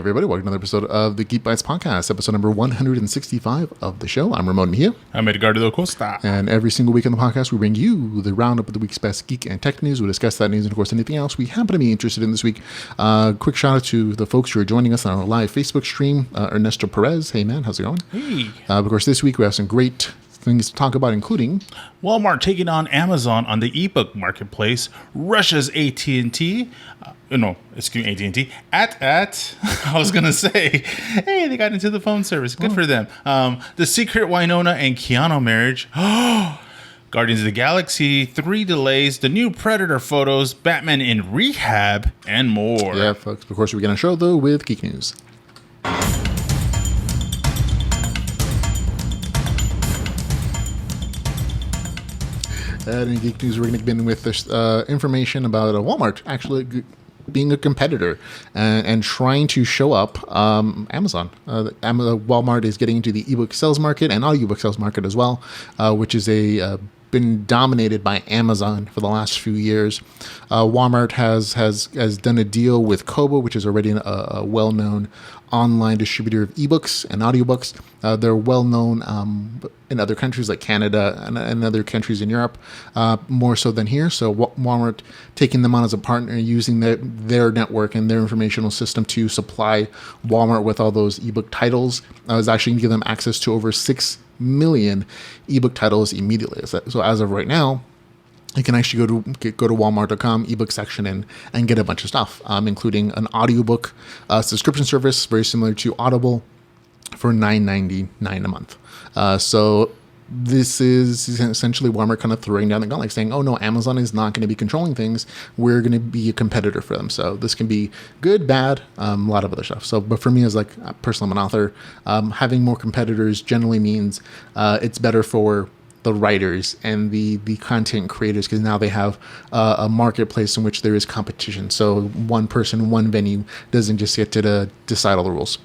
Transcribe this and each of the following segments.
everybody. Welcome to another episode of the Geek Bytes podcast, episode number 165 of the show. I'm Ramon Mejia. I'm Edgardo Acosta. And every single week on the podcast, we bring you the roundup of the week's best geek and tech news. We discuss that news and, of course, anything else we happen to be interested in this week. Quick shout out to the folks who are joining us on our live Facebook stream. Ernesto Perez. Hey, man. How's it going? Hey. Of course, this week we have some great things to talk about, including Walmart taking on Amazon on the ebook marketplace. Russia's AT&T. AT&T. I was going to say, hey, they got into the phone service. Good for them. The secret Winona and Keanu marriage. Guardians of the Galaxy 3 delays. The new Predator photos. Batman in rehab. And more. Yeah, folks. Of course, we begin our show, though, with Geek News. In Geek News, we're going to begin with this information about Walmart actually being a competitor and trying to show up Amazon. Walmart is getting into the ebook sales market and audiobook sales market as well, which is been dominated by Amazon for the last few years. Walmart has done a deal with Kobo, which is already a well-known online distributor of ebooks and audiobooks. They're well-known in other countries like Canada and other countries in Europe, more so than here. So Walmart taking them on as a partner, using their network and their informational system to supply Walmart with all those ebook titles, is actually going to give them access to over 6 million ebook titles immediately. So as of right now, you can actually go to walmart.com ebook section and get a bunch of stuff, including an audiobook subscription service very similar to Audible for $9.99 a month. So this is essentially Walmart kind of throwing down the gauntlet, saying, oh no, Amazon is not going to be controlling things. We're going to be a competitor for them. So this can be good, bad, a lot of other stuff. So, but for me as personally, I'm an author, having more competitors generally means it's better for the writers and the content creators, because now they have a marketplace in which there is competition. So one person, one venue doesn't just get to decide all the rules.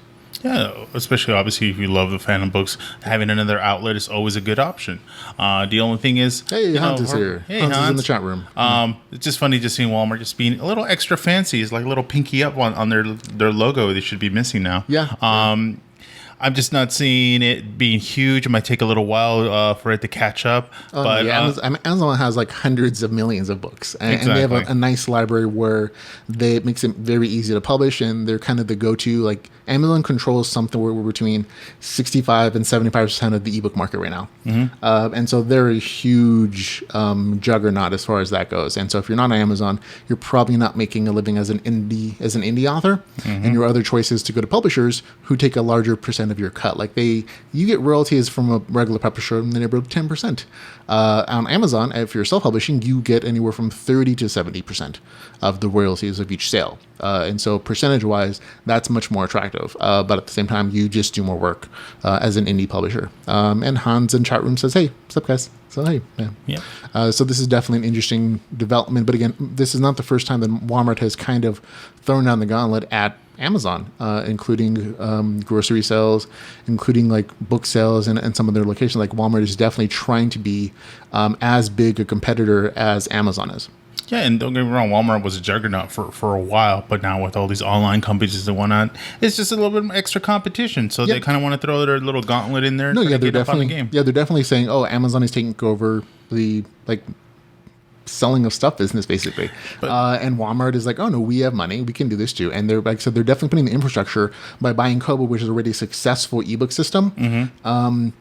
Yeah, especially obviously if you love the Phantom books, having another outlet is always a good option. The only thing is, hey, Hans is here. Hey, Hans is in the chat room. It's just funny just seeing Walmart just being a little extra fancy. It's like a little pinky up on their logo. They should be missing now. Yeah. I'm just not seeing it being huge. It might take a little while for it to catch up. But yeah, Amazon has hundreds of millions of books, and they have a nice library where it makes it very easy to publish, and they're kind of the go-to. Amazon controls something where we're between 65 and 75% of the ebook market right now, and so they're a huge juggernaut as far as that goes. And so if you're not on Amazon, you're probably not making a living as an indie author, and your other choice is to go to publishers who take a larger percent of your cut. You get royalties from a regular publisher in the neighborhood of 10%. On Amazon, if you're self-publishing, you get anywhere from 30 to 70% of the royalties of each sale. And so percentage-wise, that's much more attractive. But at the same time, you just do more work as an indie publisher. And Hans in chat room says, hey, what's up, guys? So, hey, man. Yeah. So this is definitely an interesting development. But again, this is not the first time that Walmart has kind of thrown down the gauntlet at Amazon, including grocery sales, including book sales and some of their locations. Walmart is definitely trying to be as big a competitor as Amazon is. Yeah, and don't get me wrong, Walmart was a juggernaut for a while, but now with all these online companies and whatnot, it's just a little bit extra competition. So they kind of want to throw their little gauntlet in there. They're definitely saying, oh, Amazon is taking over the selling of stuff business, basically. And Walmart is like, oh no, we have money, we can do this too. And they're they're definitely putting the infrastructure by buying Kobo, which is already a successful ebook system.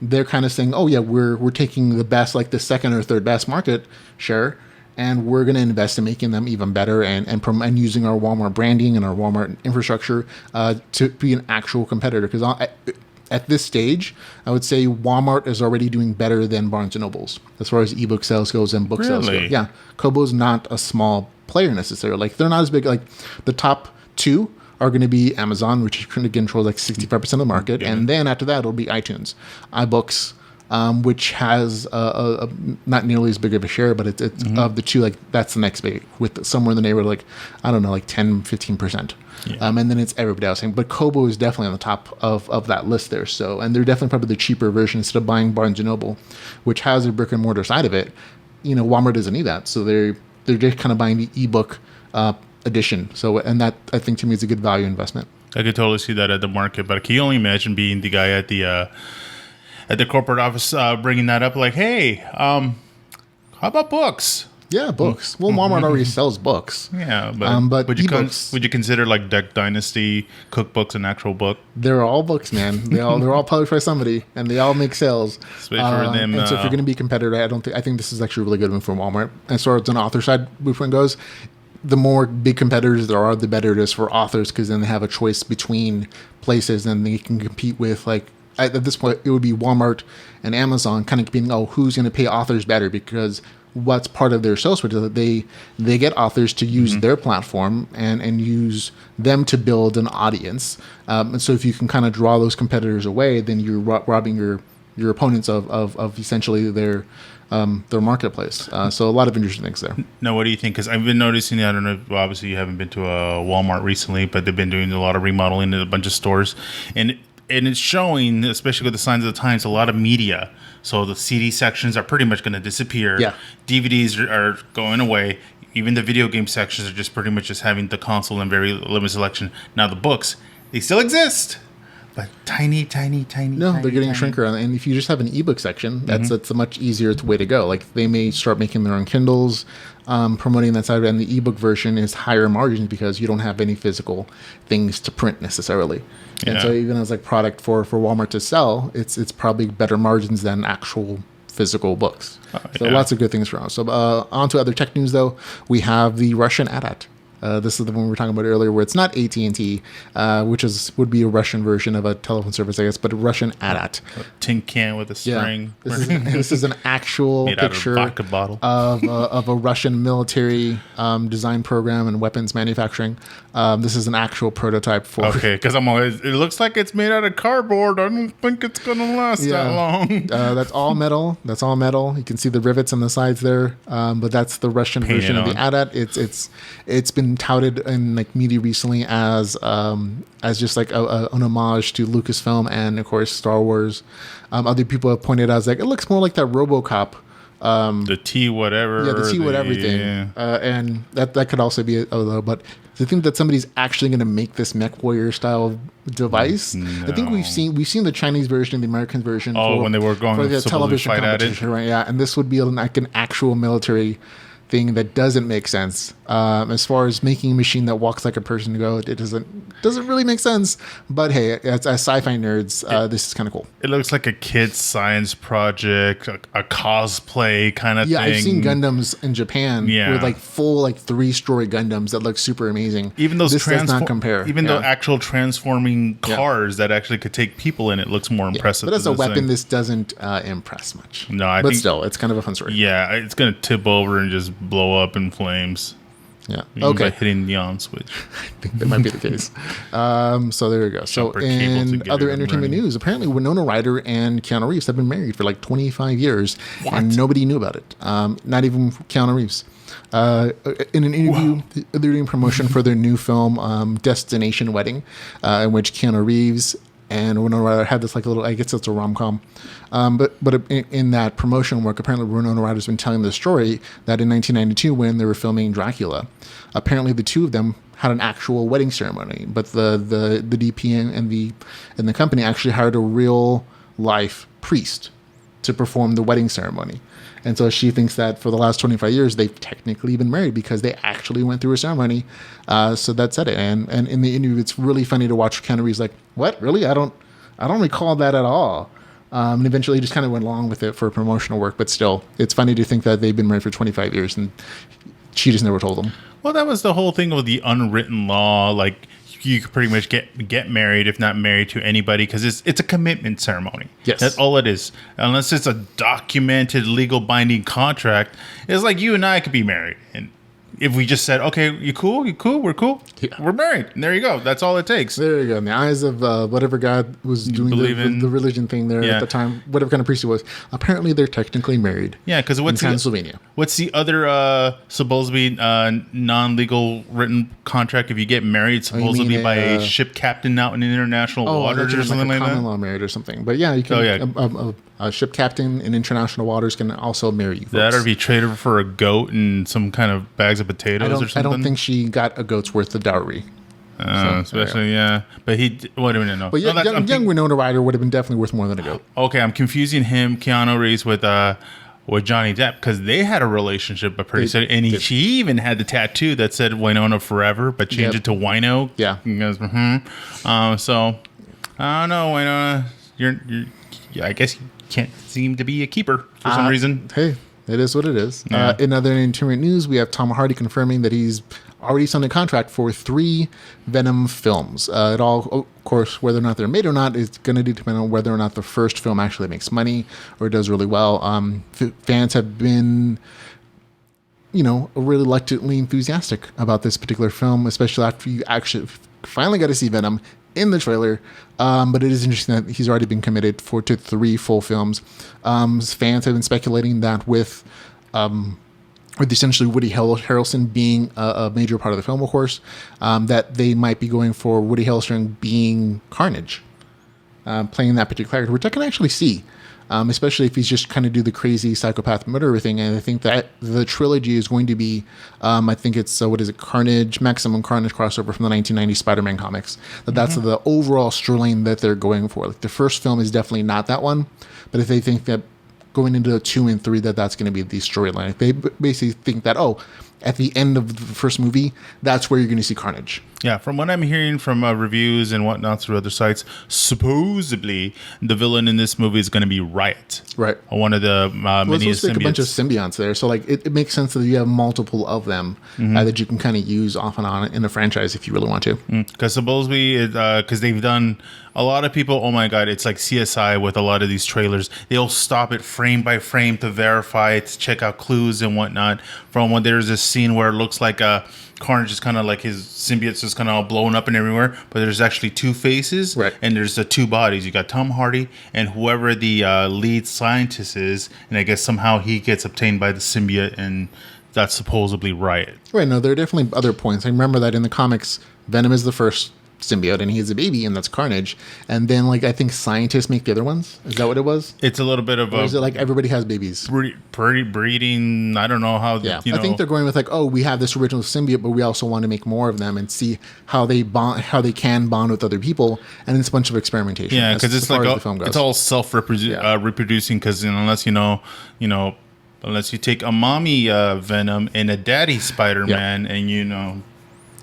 They're kind of saying, oh yeah, we're taking the best, the second or third best market share, and we're going to invest in making them even better and using our Walmart branding and our Walmart infrastructure to be an actual competitor. Because at this stage, I would say Walmart is already doing better than Barnes & Noble's as far as ebook sales goes and book sales go. Yeah, Kobo's not a small player necessarily. They're not as big. The top two are going to be Amazon, which controls 65% of the market, and then after that it'll be iTunes, iBooks, which has not nearly as big of a share, but it's of the two, that's the next big, with somewhere in the neighborhood, 10-15%. Yeah. And then it's everybody else. But Kobo is definitely on the top of that list there. So, and they're definitely probably the cheaper version instead of buying Barnes & Noble, which has a brick and mortar side of it. Walmart doesn't need that. So they're just kind of buying the ebook edition. So, and that I think to me is a good value investment. I could totally see that at the market, but can you only imagine being the guy at the corporate office bringing that up? Like, hey, how about books? Yeah, books. Well, Walmart already sells books. Yeah, but would you ebooks, would you consider like Dynasty cookbooks an actual book? they're all books, man. They're all published by somebody, and they all make sales. Especially for them. And so if you're going to be a competitor, I think this is actually a really good one for Walmart. As far as an author side movement goes, the more big competitors there are, the better it is for authors, because then they have a choice between places and they can compete with, like, at this point, it would be Walmart and Amazon kind of competing, who's going to pay authors better, because what's part of their sales pitch is that they get authors to use their platform and use them to build an audience. And so if you can kind of draw those competitors away, then you're robbing your opponents of essentially their marketplace. So a lot of interesting things there. Now, what do you think? Because I've been noticing, I don't know, obviously you haven't been to a Walmart recently, but they've been doing a lot of remodeling in a bunch of stores. And it's showing, especially with the signs of the times, a lot of media. So the CD sections are pretty much going to disappear. Yeah. DVDs are going away. Even the video game sections are just pretty much just having the console and very limited selection. Now the books, they still exist, but tiny. No, they're getting shrunker. And if you just have an ebook section, that's a much easier way to go. Like, they may start making their own Kindles, promoting that side, and the ebook version is higher margins because you don't have any physical things to print necessarily. And so even as like product for Walmart to sell, it's probably better margins than actual physical books. Lots of good things for us. So on to other tech news, though. We have the Russian AT-AT. This is the one we were talking about earlier, where it's not AT&T, which would be a Russian version of a telephone service, I guess, but a Russian AT-AT. A tin can with a string. Yeah. This is an actual picture out of a vodka bottle. of a Russian military design program and weapons manufacturing. This is an actual prototype for... Okay, because it looks like it's made out of cardboard. I don't think it's going to last that long. That's all metal. You can see the rivets on the sides there, but that's the Russian version of the AT-AT. It's been touted in like media recently as just like an homage to Lucasfilm and of course Star Wars. Other people have pointed out, like, it looks more like that RoboCop. The T whatever. Yeah, the T whatever thing. Yeah. And that could also be but to think that somebody's actually going to make this MechWarrior style device. No. I think we've seen the Chinese version, the American version. When they were going for the television fight competition, right? Yeah, and this would be like an actual military thing that doesn't make sense. As far as making a machine that walks like a person to go, it doesn't really make sense. But hey, as sci-fi nerds, this is kind of cool. It looks like a kid's science project, a cosplay kind of thing. Yeah, I've seen Gundams in Japan with like full 3-story Gundams that look super amazing. Even those this does not compare. Even the actual transforming cars that actually could take people in it looks more impressive. But as a weapon, this doesn't impress much. No, but still, it's kind of a fun story. Yeah, it's gonna tip over and just blow up in flames. Yeah. Okay. By hitting the on switch. I think that might be the case. So there you go. So in other entertainment news, apparently Winona Ryder and Keanu Reeves have been married for like 25 years, and nobody knew about it. Not even Keanu Reeves. In an interview, they're doing promotion for their new film, Destination Wedding, in which Keanu Reeves and Winona Ryder had this like little, I guess it's a rom-com. But in that promotional work, apparently Winona Ryder's been telling the story that in 1992, when they were filming Dracula, apparently the two of them had an actual wedding ceremony, but the DP and the company actually hired a real life priest to perform the wedding ceremony. And so she thinks that for the last 25 years, they've technically been married because they actually went through a ceremony. So that's it. And in the interview, it's really funny to watch Keanu Reeves like, what? Really? I don't recall that at all. And eventually he just kind of went along with it for promotional work. But still, it's funny to think that they've been married for 25 years and she just never told them. Well, that was the whole thing with the unwritten law. Like, you could pretty much get married, if not married, to anybody, because it's a commitment ceremony. Yes. That's all it is. Unless it's a documented, legal binding contract, it's like you and I could be married. And if we just said, okay, you cool, we're cool, we're married. And there you go. That's all it takes. There you go. In the eyes of whatever God was doing the religion thing there at the time, whatever kind of priest it was, apparently they're technically married. Yeah, because in Pennsylvania. What's the other supposedly non-legal written contract if you get married supposedly by a ship captain out in international waters or something like that? Common law married or something. But yeah, you can. A ship captain in international waters can also marry you. Folks. That or if you traded her for a goat and some kind of bags of potatoes or something. I don't think she got a goat's worth of dowry. Especially, yeah. But wait a minute, no. But young Winona Ryder would have been definitely worth more than a goat. Okay, I'm confusing Keanu Reeves with Johnny Depp because they had a relationship, but pretty soon, and she even had the tattoo that said Winona Forever, but changed it to Wino. Yeah. Because, so I don't know, Winona. I guess you can't seem to be a keeper for some reason. Hey, it is what it is. Yeah. In other entertainment news, we have Tom Hardy confirming that he's already signed a contract for 3 Venom films. It all, of course, whether or not they're made or not, is going to depend on whether or not the first film actually makes money or does really well. Fans have been, really reluctantly enthusiastic about this particular film, especially after you actually finally got to see Venom in the trailer. But it is interesting that he's already been committed to 3 full films. Fans have been speculating that with essentially Woody Harrelson being a major part of the film, of course, that they might be going for Woody Harrelson being Carnage, playing that particular character, which I can actually see, especially if he's just kind of do the crazy psychopath murderer thing. And I think that the trilogy is going to be, I think it's, Carnage, Maximum Carnage crossover from the 1990 Spider-Man comics. That's the overall storyline that they're going for. Like the first film is definitely not that one, but if they think that going into 2 and 3 that's going to be the storyline. They basically think that, at the end of the first movie, that's where you're going to see Carnage. Yeah, from what I'm hearing from reviews and whatnot through other sites, supposedly the villain in this movie is going to be Riot. Right. One of the many symbiotes. Like a bunch of symbionts there. So it makes sense that you have multiple of them that you can kind of use off and on in a franchise if you really want to. Because supposedly, because they've done, a lot of people, oh my God, it's like CSI with a lot of these trailers. They'll stop it frame by frame to verify it, to check out clues and whatnot. From when there's this scene where it looks like Carnage is kind of like his symbiotes is kind of all blown up and everywhere, but there's actually 2 faces, right? And there's the 2 bodies. You got Tom Hardy and whoever the lead scientist is, and I guess somehow he gets obtained by the symbiote, and that's supposedly Riot. Right. No, there are definitely other points. I remember that in the comics, Venom is the first symbiote, and he has a baby, and that's Carnage. And then, I think scientists make the other ones. Is that what it was? It's a little bit of or is it like everybody has babies? Breeding. I don't know how. Yeah, I think they're going with we have this original symbiote, but we also want to make more of them and see how they bond, how they can bond with other people, and it's a bunch of experimentation. Yeah, because it's it's all self-reproducing. Because unless unless you take a mommy Venom and a daddy Spider-Man, and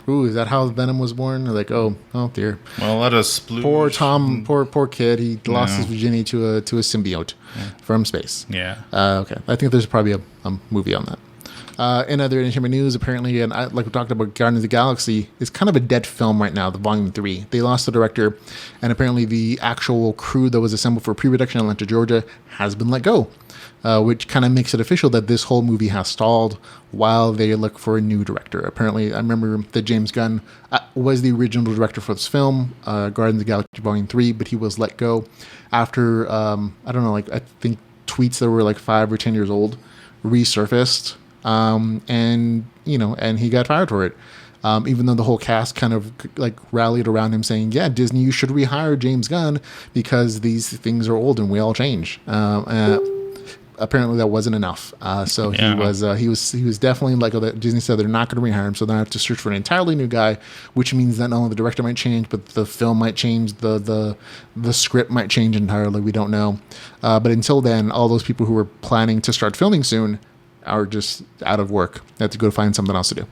Ooh, is that how Venom was born? Like, oh dear. Well, let us poor Tom, poor kid. He lost his virginity to a symbiote from space. Yeah. Okay. I think there's probably a movie on that. In other entertainment news, apparently, and like we talked about, Guardians of the Galaxy is kind of a dead film right now. The Volume 3. They lost the director, and apparently the actual crew that was assembled for pre-production in Atlanta, Georgia, has been let go. Which kind of makes it official that this whole movie has stalled while they look for a new director. Apparently, I remember that James Gunn was the original director for this film, Guardians of the Galaxy Volume 3, but he was let go after, I think tweets that were 5 or 10 years old resurfaced, and he got fired for it. Even though the whole cast kind of rallied around him saying, yeah, Disney, you should rehire James Gunn because these things are old and we all change. Apparently that wasn't enough. So he was definitely Disney said they're not going to rehire him, so they have to search for an entirely new guy, which means that not only the director might change, but the film might change, the script might change entirely. We don't know. But until then, all those people who were planning to start filming soon are just out of work. They have to go find something else to do.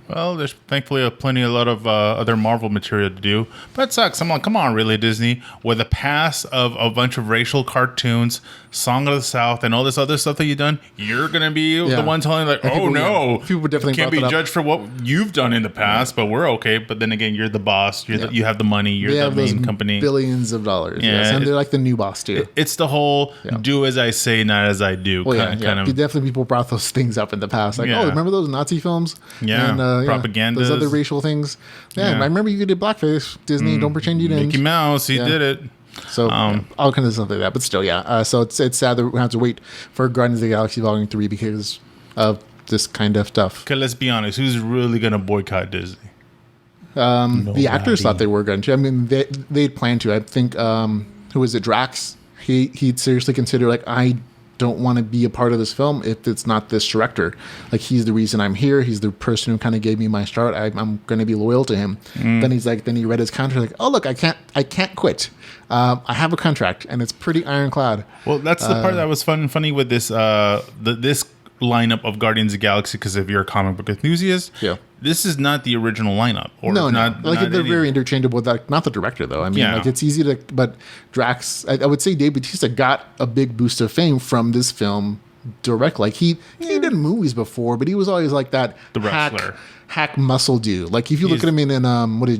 Well, there's thankfully a lot of other Marvel material to do, but it sucks. Come on, really, Disney, with a past of a bunch of racial cartoons, Song of the South, and all this other stuff that you've done, you're gonna be the one telling people definitely can't be judged for what you've done in the past, but we're okay. But then again, you're the boss. You have the money. You're the main company. Billions of dollars. Yeah, and they're like the new boss too. It's the whole do as I say, not as I do. Kind of. Definitely, people brought those things up in the past. Remember those Nazi films? Yeah. And, propaganda. Those other racial things. Yeah, I remember you did blackface. Disney, don't pretend you didn't. Mickey Mouse, he did it. So all kinds of stuff like that. But still, so it's sad that we have to wait for Guardians of the Galaxy Volume 3 because of this kind of stuff. Okay, let's be honest. Who's really going to boycott Disney? The actors thought they were going to. I mean, they'd planned to. I think, who was it, Drax? He'd seriously consider, I don't want to be a part of this film if it's not this director. Like, he's the reason I'm here. He's the person who kind of gave me my start. I'm going to be loyal to him. Then he read his contract, like, oh look, I can't quit. I have a contract, and it's pretty ironclad. Well, that's the part that was funny with this this lineup of Guardians of the Galaxy, because if you're a comic book enthusiast, this is not the original lineup. Or no. Not they're very interchangeable with that. Not the director, though. I mean, like, it's easy to... But Drax, I would say Dave Bautista got a big boost of fame from this film direct. Like, he did movies before, but he was always like that the wrestler. Hack muscle dude. Like, if you look at him in one of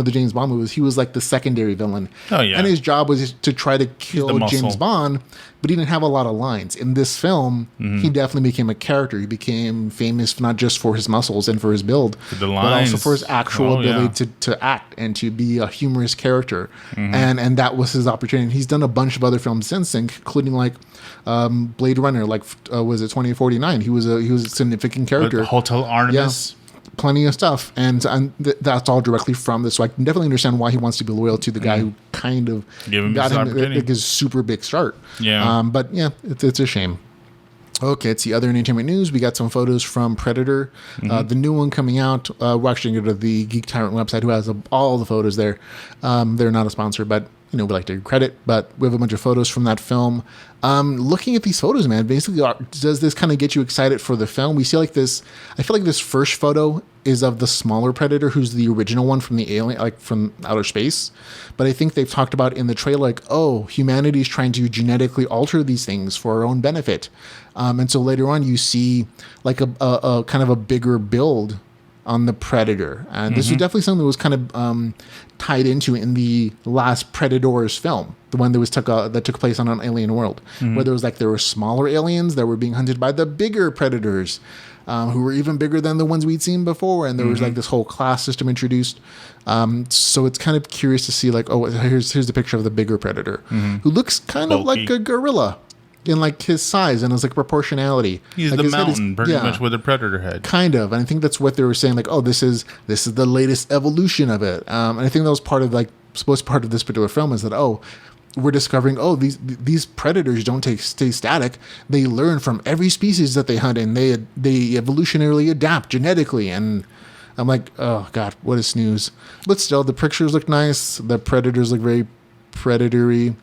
the James Bond movies, he was like the secondary villain. Oh yeah. And his job was to try to kill James Bond, but he didn't have a lot of lines. In this film, he definitely became a character. He became famous not just for his muscles and for his build, but also for his actual ability to act and to be a humorous character. And that was his opportunity. He's done a bunch of other films since, including like Blade Runner, like was it 2049? He was a significant character. Hotel Artemis. Yeah. Plenty of stuff, and that's all directly from this. So I can definitely understand why he wants to be loyal to the guy who kind of got him like his super big start. Yeah. But yeah, it's a shame. Okay, it's the other entertainment news. We got some photos from Predator, the new one coming out. We're actually going to go to the Geek Tyrant website, who has all the photos there. They're not a sponsor, but we like to give credit. But we have a bunch of photos from that film. Looking at these photos, man, basically, does this kind of get you excited for the film? We see like this. I feel like this first photo is of the smaller Predator, who's the original one from the alien, like from outer space. But I think they've talked about in the trailer, like, oh, humanity is trying to genetically alter these things for our own benefit. And so later on, you see like a kind of a bigger build on the Predator. And this was definitely something that was kind of tied into in the last Predators film, the one that took place on an alien world, where there were smaller aliens that were being hunted by the bigger Predators, who were even bigger than the ones we'd seen before. And there was like this whole class system introduced. So it's kind of curious to see, like, oh, here's the picture of the bigger Predator, who looks kind of like a gorilla in like his size and his like proportionality. He's like the mountain, pretty much, with a predator head. Kind of, and I think that's what they were saying. Like, oh, this is the latest evolution of it. And I think that was part of supposed part of this particular film is that, oh, we're discovering, oh, these predators don't stay static. They learn from every species that they hunt, and they evolutionarily adapt genetically. And I'm like, oh god, what a snooze. But still, the pictures look nice. The predators look very predatory.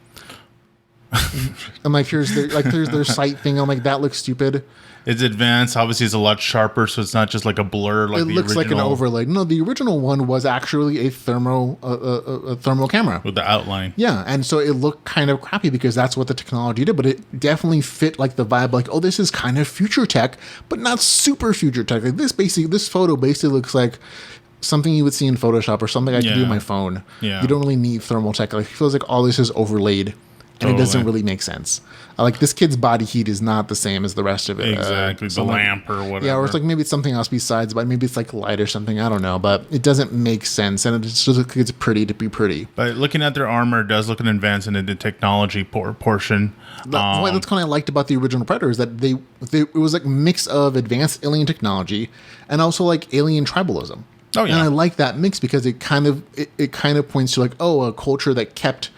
I'm like, here's their sight thing. I'm like, that looks stupid. It's advanced. Obviously, it's a lot sharper, so it's not just like a blur. Like it looks like an overlay. No, the original one was actually a thermal camera with the outline. Yeah, and so it looked kind of crappy because that's what the technology did. But it definitely fit like the vibe. Like, oh, this is kind of future tech, but not super future tech. Like this photo basically looks like something you would see in Photoshop or something I could do on my phone. Yeah. You don't really need thermal tech. Like, it feels like all this is overlaid. And it doesn't really make sense. Like, this kid's body heat is not the same as the rest of it. Exactly, the lamp or whatever. Yeah, or it's like maybe it's something else besides, but maybe it's like light or something. I don't know, but it doesn't make sense, and it just looks like it's pretty to be pretty. But looking at their armor, it does look an advance in the technology portion. That's kind of liked about the original Predator is that it was like mix of advanced alien technology and also like alien tribalism. Oh yeah, and I like that mix because it kind of points to like, oh, a culture that kept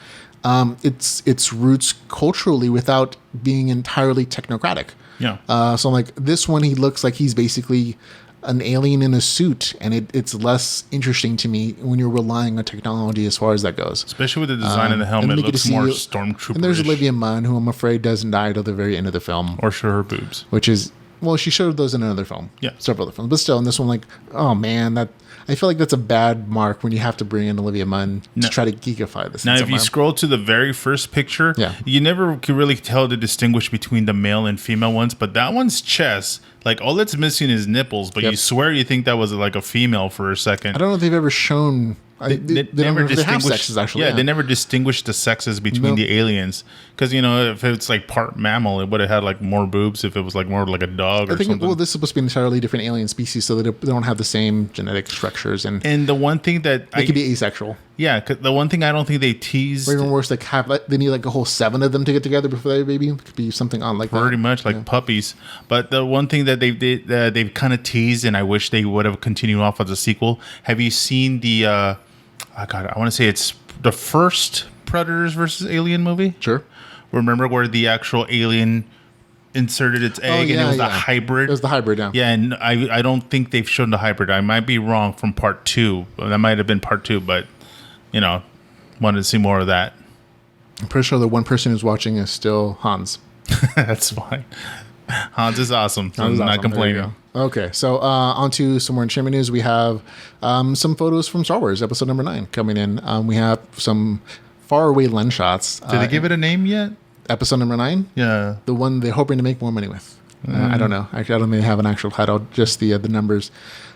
its roots culturally without being entirely technocratic. Yeah. So I'm like, this one, he looks like he's basically an alien in a suit, and it's less interesting to me when you're relying on technology as far as that goes. Especially with the design of the helmet, it looks more stormtrooper. And there's Olivia Munn, who I'm afraid doesn't die till the very end of the film. Or show her boobs. Which is, well, she showed those in another film. Yeah. Several other films. But still, in this one, like, oh man, I feel like that's a bad mark when you have to bring in Olivia Munn to try to geekify this. Now, if you scroll to the very first picture, you never can really tell to distinguish between the male and female ones, but that one's chest, like, all that's missing is nipples, but you swear you think that was like a female for a second. I don't know if they've ever shown... They never have sexes, actually. Yeah, they never distinguished the sexes between the aliens. Because, if it's like part mammal, it would have had like more boobs if it was like more like a dog or something. Well, this is supposed to be an entirely different alien species, so they don't have the same genetic structures. And the one thing that... They could be asexual. Yeah, the one thing I don't think they teased... Or even worse, they need like a whole 7 of them to get together before they have a baby. It could be something on like pretty much like puppies. But the one thing that they've kind of teased, and I wish they would have continued off as a sequel, have you seen the... I want to say it's the first Predators versus Alien movie. Sure. Remember where the actual alien inserted its egg, and it was the hybrid. It was the hybrid, yeah. Yeah, and I don't think they've shown the hybrid. I might be wrong from part 2. That might have been part 2, but, wanted to see more of that. I'm pretty sure the one person who's watching is still Hans. That's fine. Hans is awesome. I'm not complaining. Okay, so on to some more entertainment news. We have some photos from Star Wars Episode number 9 coming in. We have some faraway lens shots. Did they give it a name yet? Episode number 9? Yeah. The one they're hoping to make more money with. I don't know. Actually, I don't think they have an actual title, just the numbers.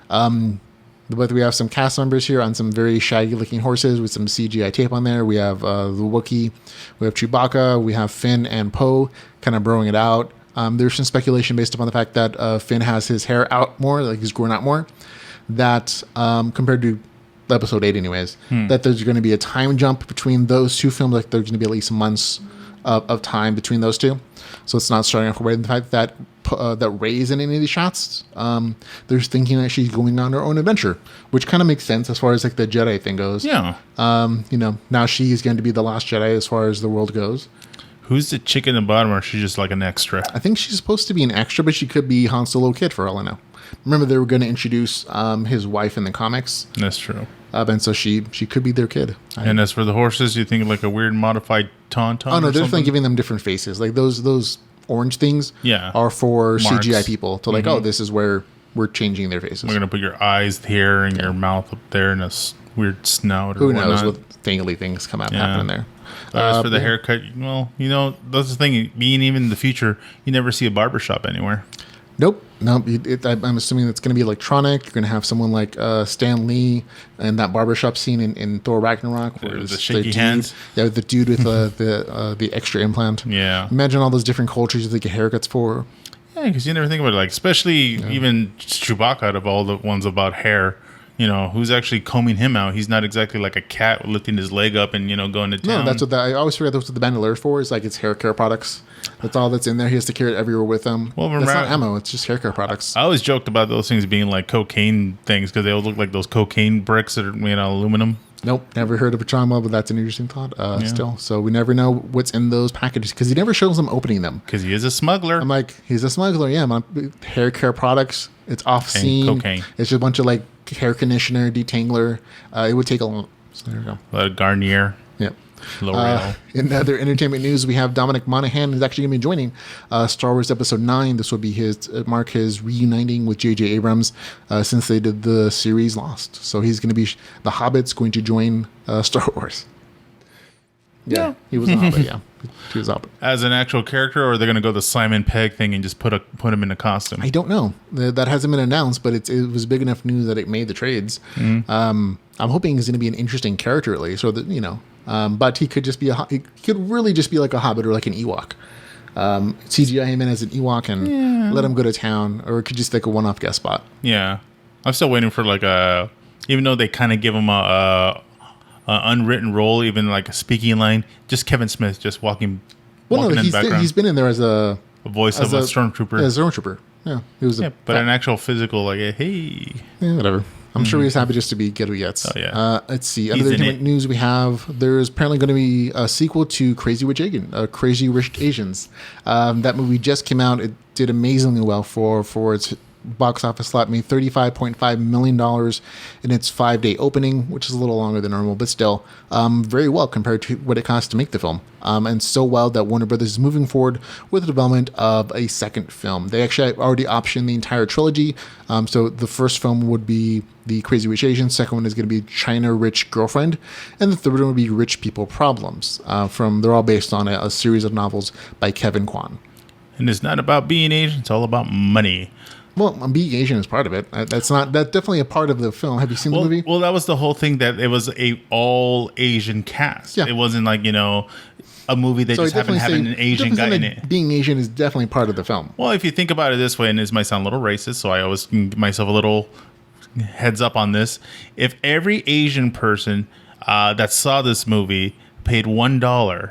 But we have some cast members here on some very shaggy-looking horses with some CGI tape on there. We have the Wookiee, we have Chewbacca, we have Finn and Poe kind of broing it out. There's some speculation based upon the fact that Finn has his hair out more, like he's growing out more, that compared to Episode 8 anyways, that there's going to be a time jump between those two films, like there's going to be at least months of time between those two. So it's not starting off right. The fact that that Rey's in any of these shots, they're thinking that she's going on her own adventure, which kind of makes sense as far as like the Jedi thing goes. Yeah. Now she's going to be the last Jedi as far as the world goes. Who's the chick in the bottom, or is she just like an extra? I think she's supposed to be an extra, but she could be Han Solo kid for all I know. Remember, they were going to introduce his wife in the comics. That's true. And so she could be their kid. And as for the horses, you think like a weird modified tauntaun? Oh no, they're definitely giving them different faces. Like those orange things are for Marks. CGI people to like, oh, this is where we're changing their faces. We're gonna put your eyes here and your mouth up there and a weird snout. Or who knows what dangly things come out happening there. As for the haircut, well, that's the thing. Being even in the future, you never see a barbershop anywhere. Nope. I'm assuming it's going to be electronic. You're going to have someone like Stan Lee and that barbershop scene in Thor Ragnarok. Where the shaky hands. Yeah, the dude with the extra implant. Yeah. Imagine all those different cultures that get haircuts for. Yeah, because you never think about it. Like, especially even Chewbacca, out of all the ones about hair, who's actually combing him out? He's not exactly like a cat lifting his leg up and, going to town. No, that's what I always forget that's what the Bandolier for. Is like it's hair care products. That's all that's in there. He has to carry it everywhere with him. Well, that's not ammo. It's just hair care products. I always joked about those things being like cocaine things because they all look like those cocaine bricks that are made out of aluminum. Nope, never heard of a trauma, but that's an interesting thought still. So we never know what's in those packages because he never shows them opening them. Because he is a smuggler. I'm like, he's a smuggler, yeah. Hair care products, it's off-scene. Cocaine. It's just a bunch of like hair conditioner, detangler. It would take a long... So there you go. A Garnier. Yep. L'Oreal. In other entertainment news, we have Dominic Monaghan is actually going to be joining Star Wars Episode 9. This will be mark his reuniting with J.J. Abrams since they did the series Lost. So he's going to be... The Hobbit's going to join Star Wars. Yeah. He was a Hobbit, yeah. He was a Hobbit. As an actual character, or are they going to go the Simon Pegg thing and just put him in a costume? I don't know. That hasn't been announced, but it was big enough news that it made the trades. I'm hoping he's going to be an interesting character at least, so that, but he could just be he could really just be like a Hobbit or like an Ewok. CGI him in as an Ewok and let him go to town, or it could just like a one-off guest spot. Yeah. I'm still waiting for like even though they kind of give him a unwritten role, even like a speaking line, just Kevin Smith just walking in the background. He's been in there as a voice of a stormtrooper. Yeah, stormtrooper. Yeah, he was. But an actual physical, like, hey. Yeah, whatever. I'm sure he's happy just to be get who gets. Oh yeah. Let's see. Other news we have. There's apparently going to be a sequel to Crazy Rich Asians. That movie just came out. It did amazingly well for its box office slot. Made $35.5 million in its 5-day opening, which is a little longer than normal, but still very well compared to what it cost to make the film. And so well that Warner Brothers is moving forward with the development of a second film. They actually already optioned the entire trilogy. So the first film would be the Crazy Rich Asians. Second one is going to be China Rich Girlfriend, and the third one would be Rich People Problems. They're all based on a series of novels by Kevin Kwan. And it's not about being Asian; it's all about money. Well, being Asian is part of it. That's definitely a part of the film. Have you seen the movie? Well, that was the whole thing, that it was a all Asian cast. Yeah. It wasn't like, a movie that just happened to have an Asian guy in it. Being Asian is definitely part of the film. Well, if you think about it this way, and this might sound a little racist, so I always give myself a little heads up on this. If every Asian person that saw this movie paid $1,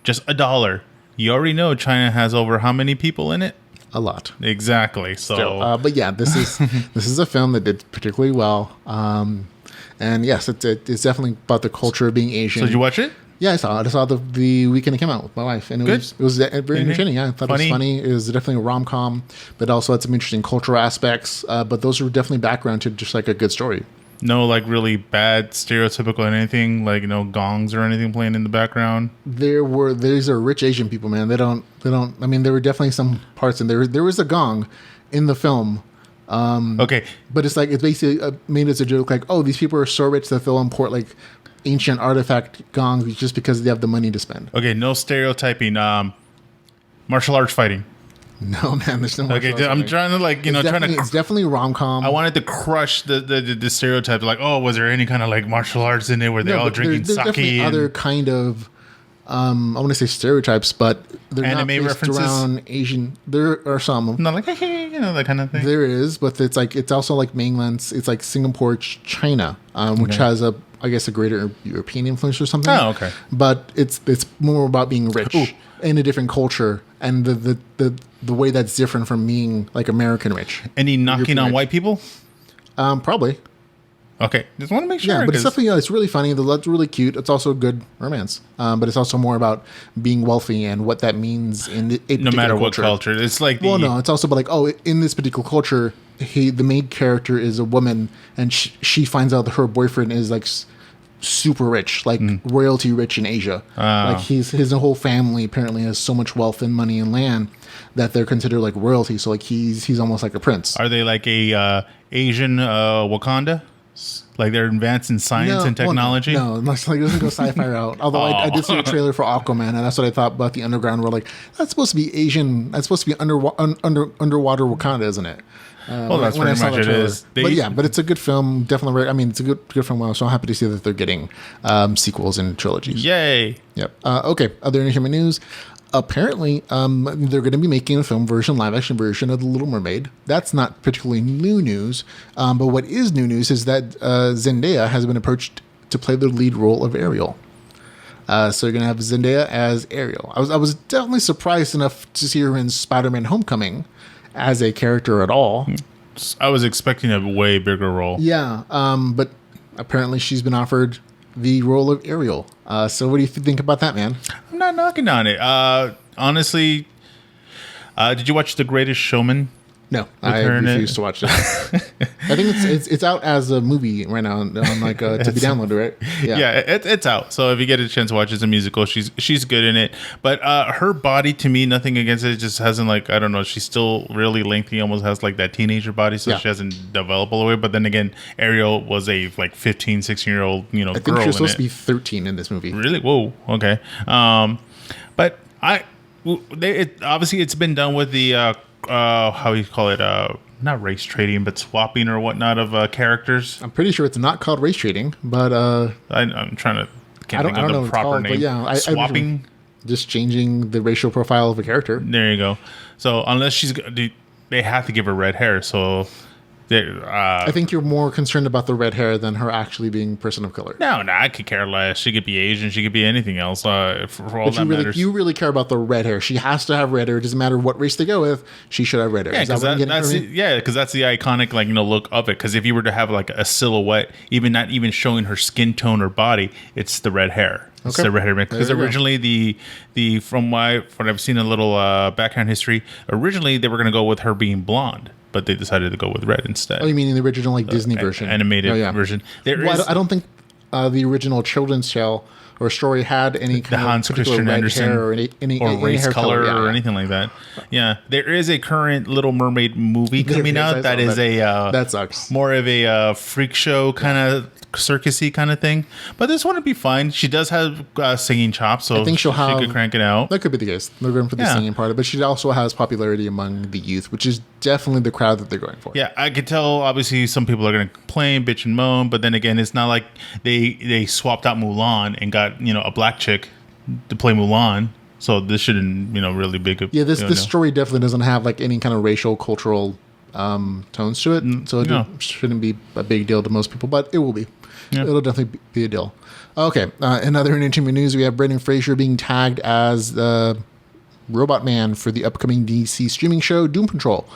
just $1, you already know China has over how many people in it? A lot. Exactly. So, still, but yeah, this is a film that did particularly well. And yes, it's definitely about the culture of being Asian. So did you watch it? Yeah, I saw it. I saw the weekend it came out with my wife, and it was very entertaining. Yeah, I thought it was funny. It was definitely a rom-com, but also had some interesting cultural aspects. But those are definitely background to just like a good story. No, like really bad stereotypical anything, like gongs or anything playing in the background. These are rich Asian people, man. They don't. I mean, there were definitely some parts, and there was a gong in the film. Okay, but it's basically made as a joke, like, oh, these people are so rich that they'll import like ancient artifact gongs just because they have the money to spend. Okay, no stereotyping. Martial arts fighting. No, man, there's no. Okay, I'm trying to It's definitely rom-com. I wanted to crush the stereotype. Like, oh, was there any kind of like martial arts in it where they're all drinking there's sake? Definitely other kind of. I want to say stereotypes, but they're anime not based references around Asian. There are some. Not like that kind of thing. There is, but it's also like mainland. It's like Singapore, China, which has a greater European influence or something. Oh, okay. But it's more about being rich in a different culture, and the way that's different from being like American rich. Any knocking on white people? Probably. Okay, just want to make sure. Yeah, but it's definitely it's really funny. The love's really cute. It's also a good romance, but it's also more about being wealthy and what that means in no matter what culture. It's like it's also about like in this particular culture, the main character is a woman, and she finds out that her boyfriend is like super rich, like royalty rich in Asia. Like his whole family apparently has so much wealth and money and land that they're considered like royalty. So like he's almost like a prince. Are they like a Asian Wakanda? Like they're advanced in science and technology? No, much like it doesn't go sci-fi route. Although I did see a trailer for Aquaman, and that's what I thought about the underground world. Like that's supposed to be Asian. That's supposed to be underwater Wakanda, isn't it? Well, that's pretty much it is. But it's a good film. Definitely, I mean, it's a good film. So I'm happy to see that they're getting sequels and trilogies. Yay! Yep. Okay. Other entertainment news. Apparently, they're going to be making a live action version of The Little Mermaid. That's not particularly new news, but what is new news is that Zendaya has been approached to play the lead role of Ariel. So you're going to have Zendaya as Ariel. I was definitely surprised enough to see her in Spider-Man Homecoming as a character at all. I was expecting a way bigger role. Yeah, but apparently she's been offered the role of Ariel. So what do you think about that, man? I'm not knocking on it. Honestly, did you watch The Greatest Showman? No, I refuse to watch it. I think it's out as a movie right now on like to be downloaded, right? Yeah, it's out. So if you get a chance to watch it, it's a musical. She's good in it, but her body, to me, nothing against it, just hasn't like, I don't know. She's still really lengthy, almost has like that teenager body, so she hasn't developed all the way. But then again, Ariel was a like 15, 16-year-old I think girl. She was supposed to be 13 in this movie. Really? Whoa. Okay. But obviously it's been done with the how you call it, not race trading, but swapping or whatnot of characters. I'm pretty sure it's not called race trading, but I'm trying to think of the proper name. But yeah, swapping, just changing the racial profile of a character. There you go. So unless they have to give her red hair. So I think you're more concerned about the red hair than her actually being person of color. No, I could care less. She could be Asian. She could be anything else. For all that matters. You really care about the red hair. She has to have red hair. It doesn't matter what race they go with. She should have red hair. Yeah, because that's the iconic look of it. Because if you were to have like a silhouette, not even showing her skin tone or body, it's the red hair. It's the red hair. Because originally the from what I've seen a little background history, originally they were going to go with her being blonde, but they decided to go with red instead. Oh, you mean in the original Disney version? Animated version. I don't think the original children's tale or story had any kind of Hans Christian red Andersen hair or any race hair color or anything like that. Yeah, there is a current Little Mermaid movie coming out that is that sucks. More of a freak show kind of circusy kind of thing, but this one would be fine. She does have singing chops, so I think she could crank it out. That could be the case. They're going for the singing part of it, but she also has popularity among the youth, which is definitely the crowd that they're going for. Yeah, I could tell. Obviously, some people are going to complain, bitch, and moan, but then again, it's not like they swapped out Mulan and got a black chick to play Mulan. So this shouldn't really be good. Yeah, this story definitely doesn't have like any kind of racial, cultural tones to it, so it shouldn't be a big deal to most people, but it will be. Yeah. It'll definitely be a deal. Okay, another entertainment news, we have Brendan Fraser being tagged as the Robot Man for the upcoming DC streaming show Doom Patrol.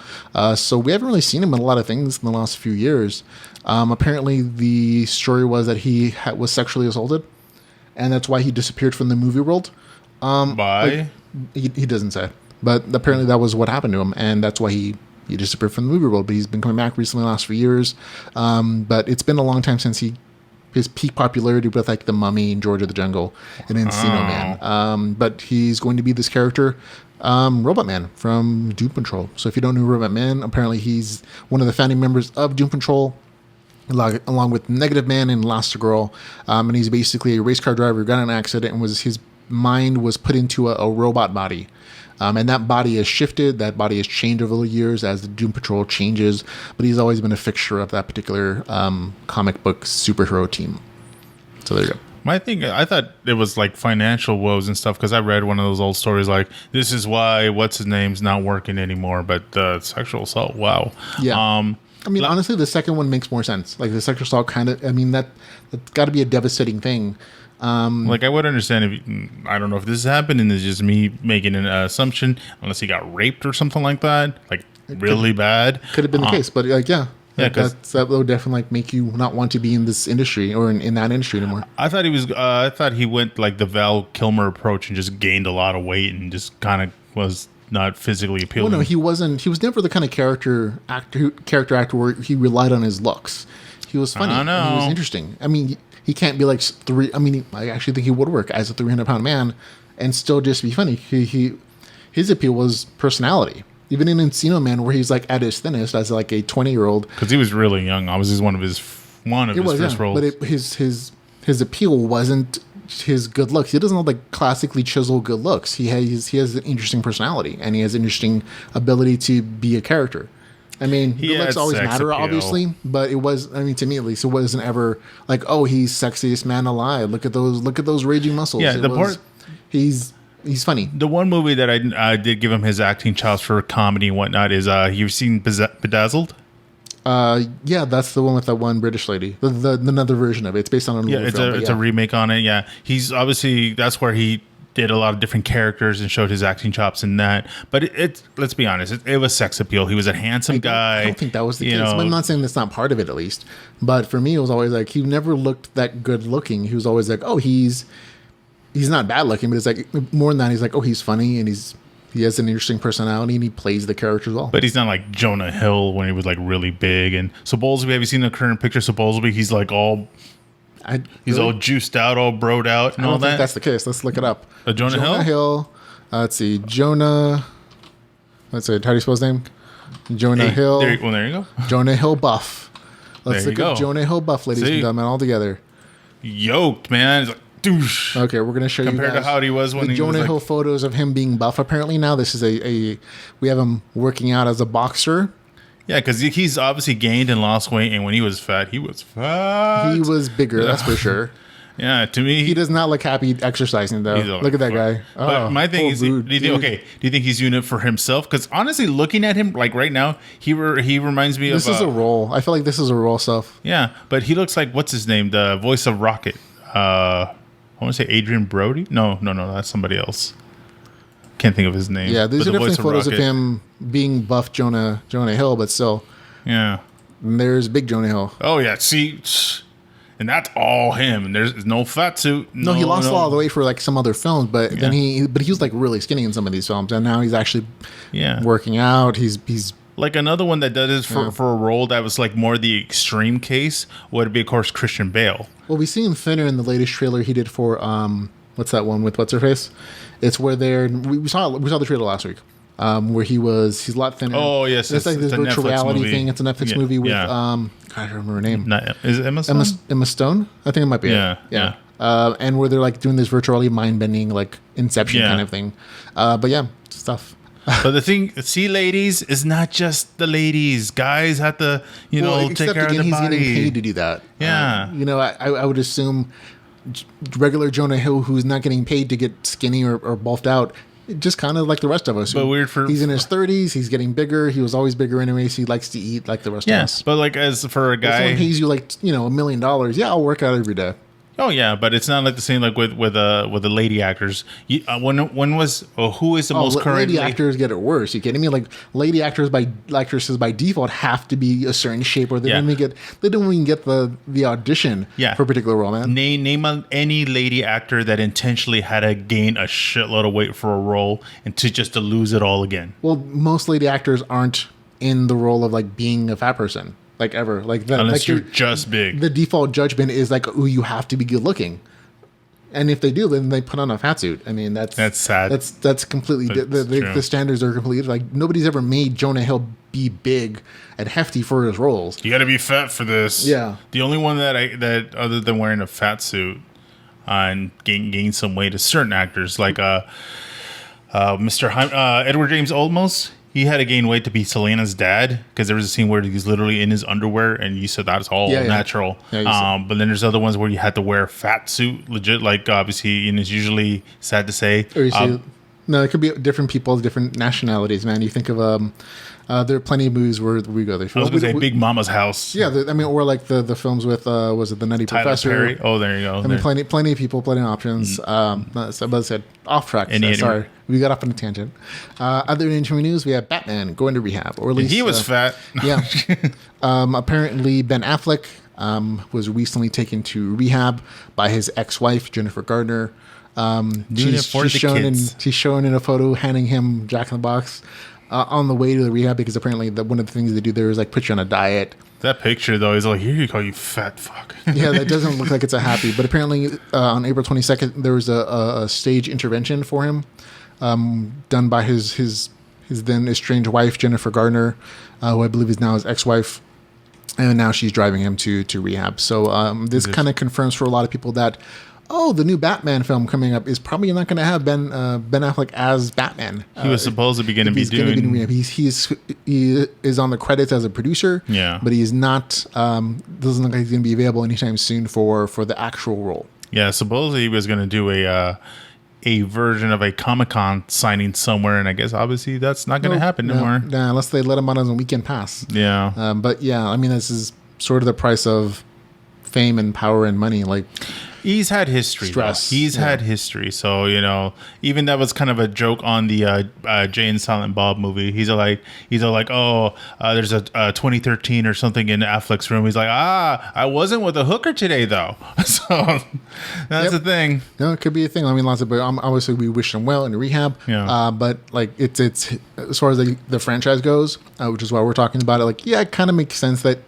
So we haven't really seen him in a lot of things in the last few years. Apparently the story was that he was sexually assaulted, and that's why he disappeared from the movie world. Bye. He doesn't say, but apparently that was what happened to him, and that's why he disappeared from the movie world. But he's been coming back recently, the last few years. But it's been a long time since his peak popularity with like The Mummy and George of the Jungle and Encino Man. But he's going to be this character, Robot Man from Doom Patrol. So if you don't know Robot Man, apparently he's one of the founding members of Doom Patrol, along with Negative Man and Elastigirl. And he's basically a race car driver who got in an accident and his mind was put into a robot body. And that body has shifted. That body has changed over the years as the Doom Patrol changes. But he's always been a fixture of that particular comic book superhero team. So there you go. My thing, I thought it was like financial woes and stuff because I read one of those old stories like, this is why what's his name's not working anymore. But the sexual assault, wow. Yeah. I mean, honestly, the second one makes more sense. Like the sexual assault kind of, I mean, that's got to be a devastating thing. Like I would understand if I don't know if this happened and it's just me making an assumption, unless he got raped or something like that, like really bad. Could have been the case, but like yeah, that would definitely like make you not want to be in this industry or in that industry anymore. I thought he was. I thought he went like the Val Kilmer approach and just gained a lot of weight and just kind of was not physically appealing. Well, no, he wasn't. He was never the kind of character actor where he relied on his looks. He was funny. And he was interesting. I mean, he can't be like I actually think he would work as a 300-pound man and still just be funny. His appeal was personality. Even in Encino Man, where he's like at his thinnest as like a 20-year-old, because he was really young. I was just one of his first roles. But his appeal wasn't his good looks. He doesn't have like classically chiseled good looks. He has an interesting personality and he has an interesting ability to be a character. I mean, good looks always matter, appeal. Obviously, but it was. I mean, to me at least, it wasn't ever like, oh, he's sexiest man alive. Look at those raging muscles. Yeah, He's funny. The one movie that I did give him his acting chops for comedy and whatnot is you've seen Bedazzled? Yeah, that's the one with that one British lady. The another version of it. It's based on a movie film. It's a remake on it. Yeah, he's obviously that's where he did a lot of different characters and showed his acting chops in that. But let's be honest, it was sex appeal. He was a handsome guy. I don't think that was the case. I'm not saying that's not part of it, at least. But for me, it was always like he never looked that good looking. He was always like, oh, he's not bad looking, but it's like more than that. He's like, oh, he's funny and he has an interesting personality and he plays the characters well. But he's not like Jonah Hill when he was like really big. And so Bowlesby, have you seen the current picture? So Bowlesby, he's like all all juiced out, all broed out, and I don't all think that. That's the case. Let's look it up. Jonah Hill. Let's see, Jonah. Let's see. How do you spell his name? Jonah Hill. There you go. Jonah Hill buff. Let's there look at Jonah Hill buff, ladies and gentlemen, all together. Yoked, man. It's like, douche. Okay, we're gonna show you compared to how he was when the he Jonah was Hill photos of him being buff. Apparently now this is we have him working out as a boxer. Yeah, because he's obviously gained and lost weight, and when he was fat, he was fat. He was bigger, that's for sure. Yeah, to me, he does not look happy exercising though. Look at that guy. But my thing is, do you think he's doing it for himself? Because honestly, looking at him like right now, he reminds me of. This is a role. I feel like this is a role stuff. Yeah, but he looks like what's his name, the voice of Rocket. I want to say Adrian Brody. No, that's somebody else. Can't think of his name. Yeah, these are definitely photos of him being buff Jonah Hill, but still. Yeah. And there's big Jonah Hill. Oh yeah, see, and that's all him. There's no fat suit. No, he lost a lot of the weight for like some other films, but then he was like really skinny in some of these films, and now he's actually working out. He's like another one that does this for a role that was like more the extreme case would be of course Christian Bale. Well, we see him thinner in the latest trailer he did for what's that one with what's her face? It's where we saw the trailer last week. Where he's a lot thinner. Oh yes, it's like this virtual reality thing. It's a Netflix movie with I don't remember her name. Is it Emma Stone? Emma Stone? I think it might be. Yeah. And where they're like doing this virtual reality mind bending like Inception kind of thing. But yeah, stuff. But the thing, see, ladies, is not just the ladies. Guys have to, take care of their body. He's getting paid to do that. Yeah. I would assume regular Jonah Hill, who's not getting paid to get skinny or bulked out, just kind of like the rest of us. But he's in his 30s. He's getting bigger. He was always bigger anyways. He likes to eat like the rest of us. But like as for a guy, if someone pays you like $1 million, yeah, I'll work out every day. Oh yeah, but it's not like the same like with the lady actors. When was who is the most current lady actors get it worse? You kidding me? Like lady actresses by default have to be a certain shape, or they don't even get the audition for a particular role. Man, name any lady actor that intentionally had to gain a shitload of weight for a role and to lose it all again. Well, most lady actors aren't in the role of like being a fat person. Like ever, like that, unless like you're just big. The default judgment is like, oh, you have to be good looking, and if they do, then they put on a fat suit. I mean, that's sad. That's completely the standards are completely like nobody's ever made Jonah Hill be big and hefty for his roles. You got to be fat for this. Yeah. The only one that other than wearing a fat suit and gain some weight is certain actors like Mr. Edward James Olmos. He had to gain weight to be Selena's dad because there was a scene where he's literally in his underwear, and you said that's all natural. Yeah, but then there's other ones where you had to wear a fat suit, legit. Like obviously, and it's usually sad to say. Or you see, no, it could be different people, different nationalities. Man, you think of there are plenty of movies where we go. I was going to say Big Mama's House. Yeah, I mean, or like the films with was it the Nutty Tyler Professor? Perry. Oh, there you go. I mean, plenty of people, plenty of options. So, but I said off track. Sorry, we got off on a tangent. Other interim news, we have Batman going to rehab, or at least he was fat. Yeah. Apparently, Ben Affleck was recently taken to rehab by his ex-wife Jennifer Gardner. She's shown in a photo handing him Jack in the Box on the way to the rehab because apparently one of the things they do there is like put you on a diet. That picture though is like, here you go, you fat fuck. Yeah, that doesn't look like it's a happy. But apparently on April 22nd there was a stage intervention for him done by his then estranged wife Jennifer Gardner, who I believe is now his ex-wife. And now she's driving him to rehab. So this kind of confirms for a lot of people that the new Batman film coming up is probably not going to have Ben Affleck as Batman. He was supposed to be going to be doing. He is on the credits as a producer. Yeah, but he's not. Doesn't look like he's going to be available anytime soon for the actual role. Yeah, supposedly he was going to do a version of a Comic-Con signing somewhere, and I guess obviously that's not going to happen anymore. Yeah, unless they let him on as a weekend pass. Yeah, but yeah, I mean this is sort of the price of fame and power and money. Like. He's had history. Stress. He's had history. So, even that was kind of a joke on the Jay and Silent Bob movie. He's like, there's a 2013 or something in Affleck's room. He's like, I wasn't with a hooker today, though. So that's the thing. No, it could be a thing. I mean, lots of, but obviously we wish him well in rehab. Yeah. But like it's as far as the franchise goes, which is why we're talking about it. Like, yeah, it kind of makes sense that,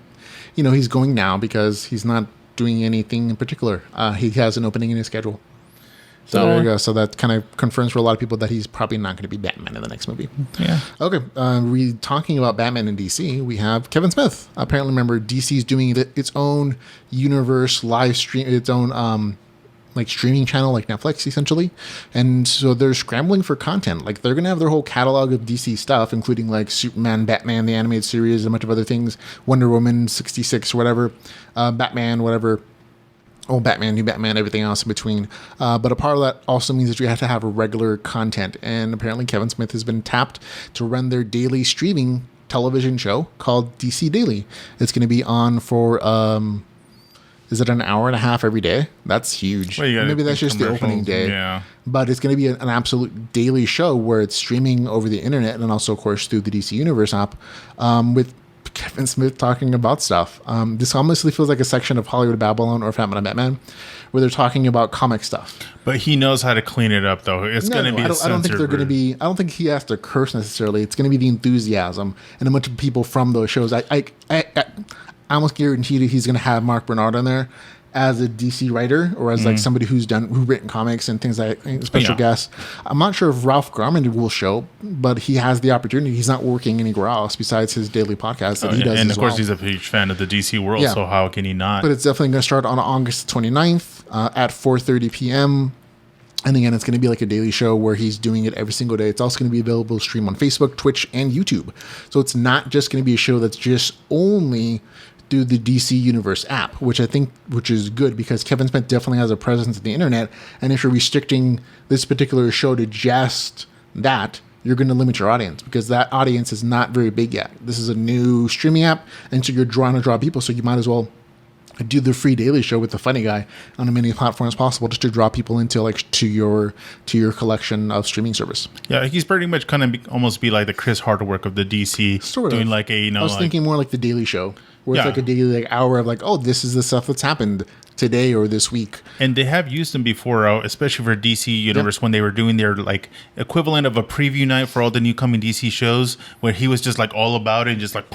he's going now because he's not doing anything in particular. He has an opening in his schedule. So there you go. So that kind of confirms for a lot of people that he's probably not going to be Batman in the next movie. Yeah. Okay. We talking about Batman in DC. We have Kevin Smith. Apparently, remember DC's doing its own universe live stream, its own like streaming channel, like Netflix, essentially. And so they're scrambling for content. Like they're going to have their whole catalog of DC stuff, including like Superman, Batman, the animated series, a bunch of other things, Wonder Woman, 66, whatever, Batman, whatever. Old Batman, new Batman, everything else in between. But a part of that also means that you have to have regular content. And apparently Kevin Smith has been tapped to run their daily streaming television show called DC Daily. It's going to be on for, is it an hour and a half every day? That's huge. Well, maybe that's just the opening day. Yeah. But it's going to be an absolute daily show where it's streaming over the internet and also, of course, through the DC Universe app with Kevin Smith talking about stuff. This honestly feels like a section of Hollywood Babylon or Batman and Batman where they're talking about comic stuff. But he knows how to clean it up, though. It's going to be I don't think they're going to be... I don't think he has to curse necessarily. It's going to be the enthusiasm and a bunch of people from those shows. I almost guarantee that he's going to have Mark Bernard on there as a DC writer or as like somebody who's written comics and things like special guests. I'm not sure if Ralph Garman will show, but he has the opportunity. He's not working anywhere else besides his daily podcast that he does. And of course, he's a huge fan of the DC world, so how can he not? But it's definitely going to start on August 29th at 4:30 p.m. And again, it's going to be like a daily show where he's doing it every single day. It's also going to be available to stream on Facebook, Twitch, and YouTube. So it's not just going to be a show that's just only through the DC Universe app, which is good because Kevin Smith definitely has a presence on the internet. And if you're restricting this particular show to just that, you're going to limit your audience because that audience is not very big yet. This is a new streaming app, and so you're trying to draw people. So you might as well do the free daily show with the funny guy on as many platforms as possible, just to draw people into to your collection of streaming service. Yeah, he's pretty much kind of almost be like the Chris Hardwick of the DC, Sort of. doing like a I was thinking more like the Daily Show, where it's like a daily hour of like, oh, this is the stuff that's happened today or this week. And they have used them before, especially for DC Universe, when they were doing their like equivalent of a preview night for all the new coming DC shows, where he was just like all about it, and just like,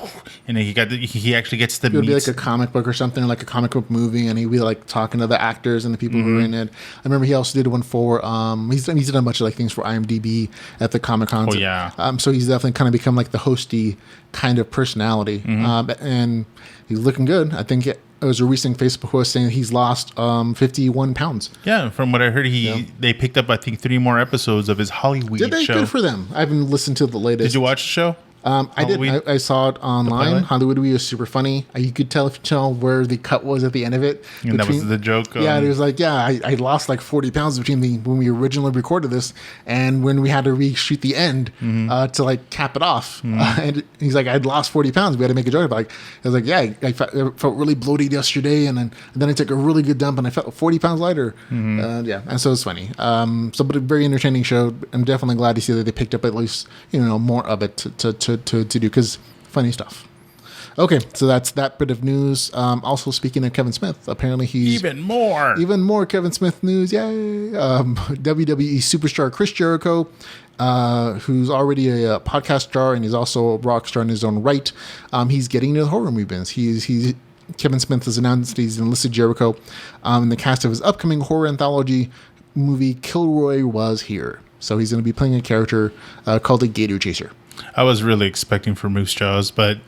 and he actually gets to It would meet be like a comic book or something, like a comic book movie, and he'd be like talking to the actors and the people who were in it. I remember he also did one for he's done a bunch of like things for IMDb at the Comic Con. Oh yeah. So he's definitely kind of become like the hosty kind of personality, and he's looking good. I think it was a recent Facebook post saying he's lost 51 pounds. Yeah, from what I heard, they picked up I think 3 more episodes of his Hollywood Did they? show. Good for them. I haven't listened to the latest. Did you watch the show? I did. I saw it online. Hollywood was super funny. You could tell where the cut was at the end of it. And that was the joke. Yeah, it was like, I lost like 40 pounds between when we originally recorded this and when we had to reshoot the end to like cap it off. And he's like, I'd lost 40 pounds. We had to make a joke about it. I was like, yeah, I felt really bloated yesterday, and then I took a really good dump and I felt 40 pounds lighter. And so it's funny. But a very entertaining show. I'm definitely glad to see that they picked up at least more of it to do, because funny stuff. Okay, so that's that bit of news. Also, speaking of Kevin Smith, apparently he's even more Kevin Smith news. Yay! WWE superstar Chris Jericho, who's already a podcast star and he's also a rock star in his own right. He's getting into the horror movies. Kevin Smith has announced he's enlisted Jericho in the cast of his upcoming horror anthology movie Kilroy Was Here. So he's going to be playing a character called the Gator Chaser. I was really expecting for Moose Jaws, but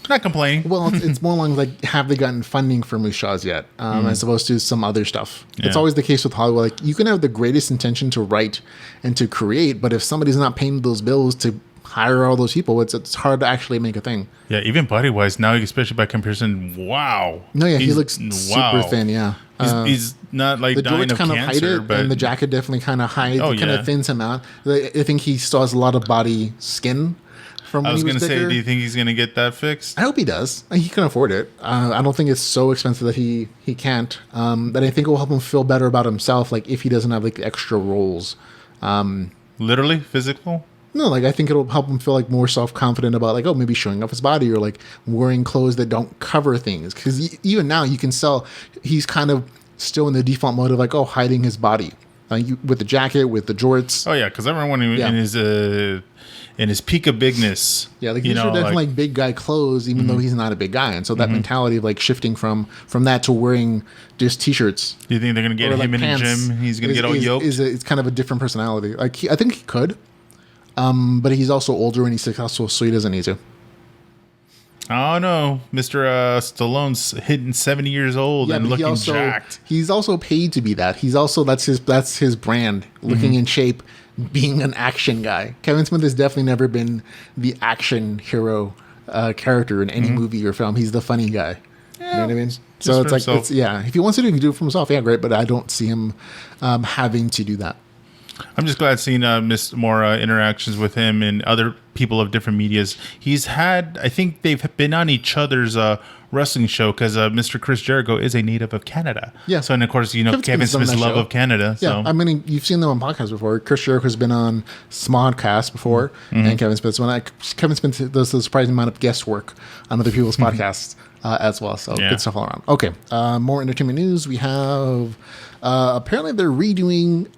not complaining. Well, it's more along like, have they gotten funding for Moose Jaws yet, as opposed to some other stuff. Yeah. It's always the case with Hollywood. Like, you can have the greatest intention to write and to create, but if somebody's not paying those bills to hire all those people, it's hard to actually make a thing. Yeah, even body-wise now, especially by comparison, wow. No, yeah, he looks super thin, yeah. He's not like the dying jorts of kind of cancer, hide it, but and the jacket definitely kind of hides. It kind of thins him out. I think he still has a lot of body skin from when I was he was going to say, bigger. do you think he's going to get that fixed? I hope he does. He can afford it. I don't think it's so expensive that he can't. But I think it will help him feel better about himself, like if he doesn't have like extra roles. Literally? Physical? No, like I think it'll help him feel like more self-confident about like, oh, maybe showing off his body or like wearing clothes that don't cover things. Because even now you can tell he's kind of still in the default mode of like, oh, hiding his body with the jacket, with the jorts. Oh yeah, because I remember when he in his peak of bigness. Yeah, like these are definitely like big guy clothes, even though he's not a big guy. And so that mentality of like shifting from that to wearing just t-shirts. Do you think they're gonna get him in a gym? He's gonna get all yoked. It's kind of a different personality. Like I think he could. But he's also older and he's successful, so he doesn't need to. Oh no, Mr. Stallone's hitting 70 years old and looking jacked. He's also paid to be that. He's also that's his brand, looking in shape, being an action guy. Kevin Smith has definitely never been the action hero character in any movie or film. He's the funny guy. Yeah, you know what I mean? So it's like himself. if he wants to do it, he can do it for himself. Yeah, great. But I don't see him having to do that. I'm just glad seeing more interactions with him and other people of different medias. He's had, I think they've been on each other's wrestling show because Mr. Chris Jericho is a native of Canada. Yeah. So, and of course, Kevin Smith's love of Canada. Yeah. So. I mean, you've seen them on podcasts before. Chris Jericho's been on Smodcast before, and Kevin Smith. Kevin Smith does a surprising amount of guest work on other people's podcasts as well. So good stuff all around. Okay. More entertainment news. We have apparently they're redoing.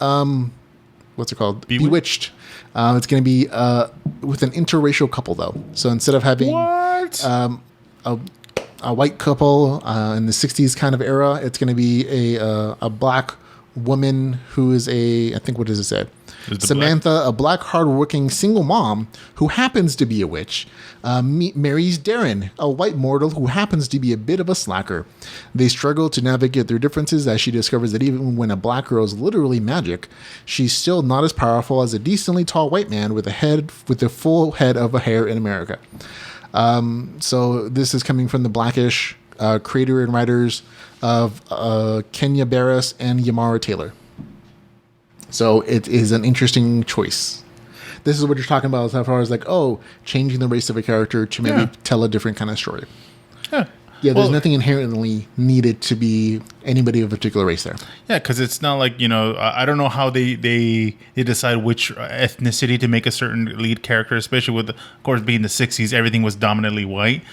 What's it called? Bewitched. It's going to be with an interracial couple, though. So instead of having a white couple in the 60s kind of era, it's going to be a black woman who is I think, what does it say? Samantha, a black hardworking single mom who happens to be a witch, marries Darren, a white mortal who happens to be a bit of a slacker. They struggle to navigate their differences as she discovers that even when a black girl is literally magic, she's still not as powerful as a decently tall white man with a full head of hair in America. So this is coming from the Blackish creator and writers of Kenya Barris and Yamara Taylor. So it is an interesting choice. This is what you're talking about as far as like, changing the race of a character to maybe tell a different kind of story. Yeah. Yeah, there's nothing inherently needed to be anybody of a particular race there. Yeah, because it's not like, I don't know how they decide which ethnicity to make a certain lead character, especially with, of course, being the 60s, everything was dominantly white.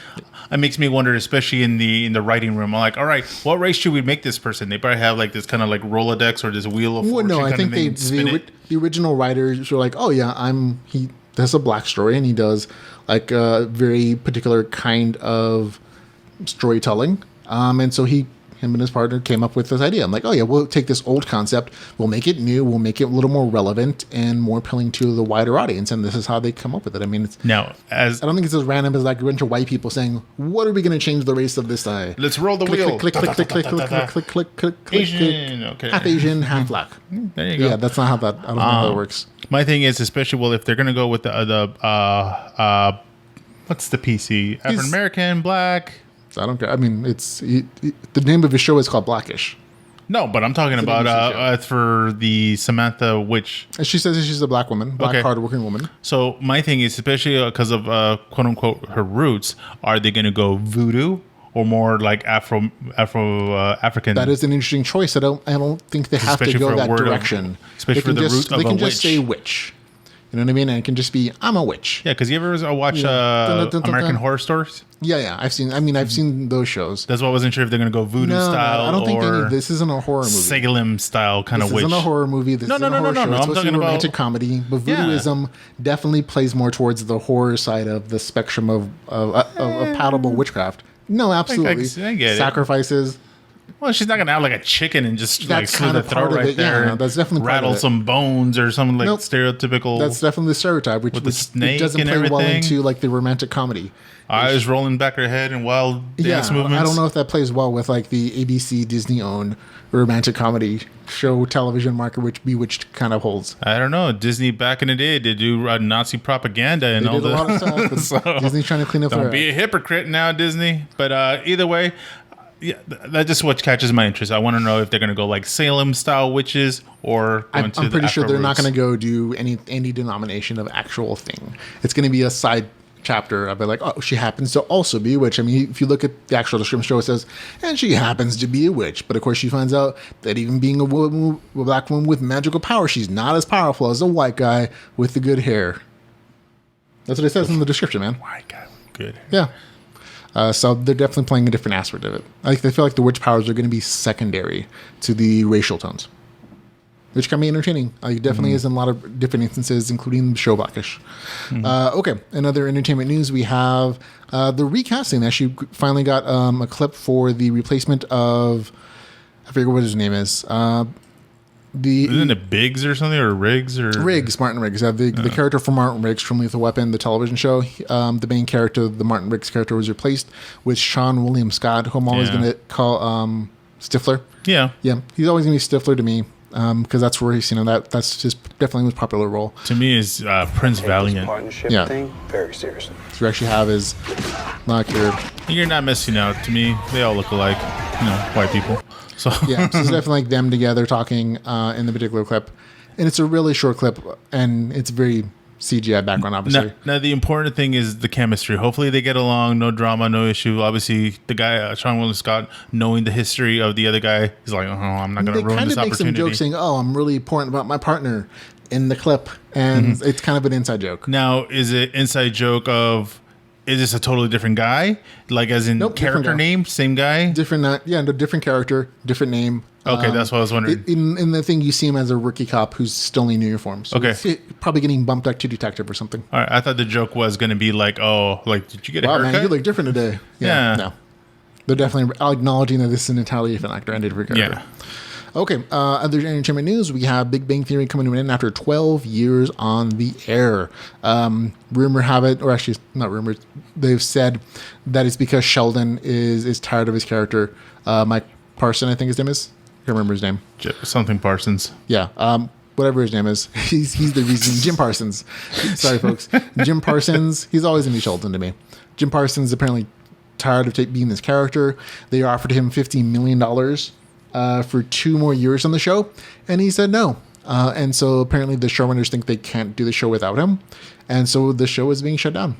It makes me wonder, especially in the writing room. I'm like, all right, what race should we make this person? They probably have like this kind of like Rolodex or this wheel of fortune. Well, no, I think the original writers were like, oh yeah, he does a black story and he does like a very particular kind of storytelling. And so him and his partner came up with this idea. I'm like, oh yeah, we'll take this old concept, we'll make it new, we'll make it a little more relevant and more appealing to the wider audience. And this is how they come up with it. I mean, I don't think it's as random as like a bunch of white people saying, what are we going to change the race of this guy? Let's roll the wheel. Click, click, click, click, click, click, click, click, click, Asian, okay. Half Asian, half black. There you go. Yeah, that's not how that. I don't know how that works. My thing is, especially if they're going to go with the what's the PC? African American, black. I don't care. I mean, the name of his show is called Blackish. No, but I'm talking about for the Samantha witch. She says she's a black woman, hardworking woman. So my thing is, especially because of quote unquote her roots, are they going to go voodoo or more like African? That is an interesting choice. I don't think they have to go that direction. Especially for the root of a witch. They can just say witch. You know what I mean? And it can just be, I'm a witch. Yeah, because you ever watch American Horror Stories? Yeah. I've seen those shows. That's why I wasn't sure if they're going to go voodoo style. I don't think this isn't a horror movie. Salem style kind of witch. This isn't a horror movie. This isn't a horror show. I'm it's supposed to be a romantic comedy. But voodooism definitely plays more towards the horror side of the spectrum of palatable witchcraft. No, absolutely. I get Sacrifices. Well, she's not gonna have like a chicken and just like slit the throat right there. Yeah, that's definitely part rattle of it. some bones or something like stereotypical. That's definitely the stereotype, which doesn't play well into like the romantic comedy. Eyes rolling back her head and wild dance movements. I don't know if that plays well with like the ABC Disney owned romantic comedy show television market, which Bewitched kind of holds. I don't know. Disney back in the day, they do Nazi propaganda and all that. A lot of stuff. So Disney's trying to clean up. Don't be a hypocrite now, Disney. But either way. Yeah, that's just what catches my interest. I want to know if they're going to go like Salem-style witches or I'm pretty sure they're not going to go do any denomination of actual thing. It's going to be a side chapter. I'll be like, oh, she happens to also be a witch. I mean, if you look at the actual description show, it says, and she happens to be a witch. But of course, she finds out that even being a black woman with magical power, she's not as powerful as a white guy with the good hair. That's what it says in the description, man. White guy with good hair. Yeah. So they're definitely playing a different aspect of it. They feel like the witch powers are going to be secondary to the racial tones, which can be entertaining. It definitely is in a lot of different instances, including the show Blackish. Okay, another entertainment news. We have the recasting. Actually, finally got a clip for the replacement of, I forget what his name is. Isn't it Biggs or something, or Riggs or Martin Riggs? The character from Martin Riggs from Lethal Weapon, the television show. The main character, the Martin Riggs character, was replaced with Sean William Scott, who I'm always going to call Stifler. Yeah, he's always going to be Stifler to me because that's where he's that's his definitely his popular role. To me, is Prince Valiant. Yeah, thing very seriously. So you actually have his knock here. You're not missing out. To me, they all look alike. White people. So yeah, so it's definitely like them together talking in the particular clip, and it's a really short clip, and it's very CGI background, obviously. Now the important thing is the chemistry. Hopefully they get along, no drama, no issue. Obviously, the guy Sean William Scott, knowing the history of the other guy, he's like, "Oh, I'm not going to ruin this opportunity." They kind of make some jokes saying, "Oh, I'm really important about my partner," in the clip, and it's kind of an inside joke. Now, is it inside joke of? Is this a totally different guy? Like as in character name, same guy? Different character, different name. Okay, that's what I was wondering. In the thing, you see him as a rookie cop who's still in uniform. So okay. Probably getting bumped up to detective or something. All right, I thought the joke was going to be like, did you get a haircut? Wow, man, you look different today. Yeah. No. They're definitely acknowledging that this is an entirely different actor and a different character. Yeah. Okay, other entertainment news, we have Big Bang Theory coming to an end after 12 years on the air. Rumor have it, or actually not rumors, they've said that it's because Sheldon is tired of his character. Mike Parson, I think his name is. I can't remember his name. Something Parsons. Yeah, whatever his name is. He's the reason. Jim Parsons. Sorry, folks. Jim Parsons, he's always going to be Sheldon to me. Jim Parsons apparently tired of being this character. They offered him $50 million for 2 more years on the show, and he said no. And so apparently the showrunners think they can't do the show without him, and so the show is being shut down.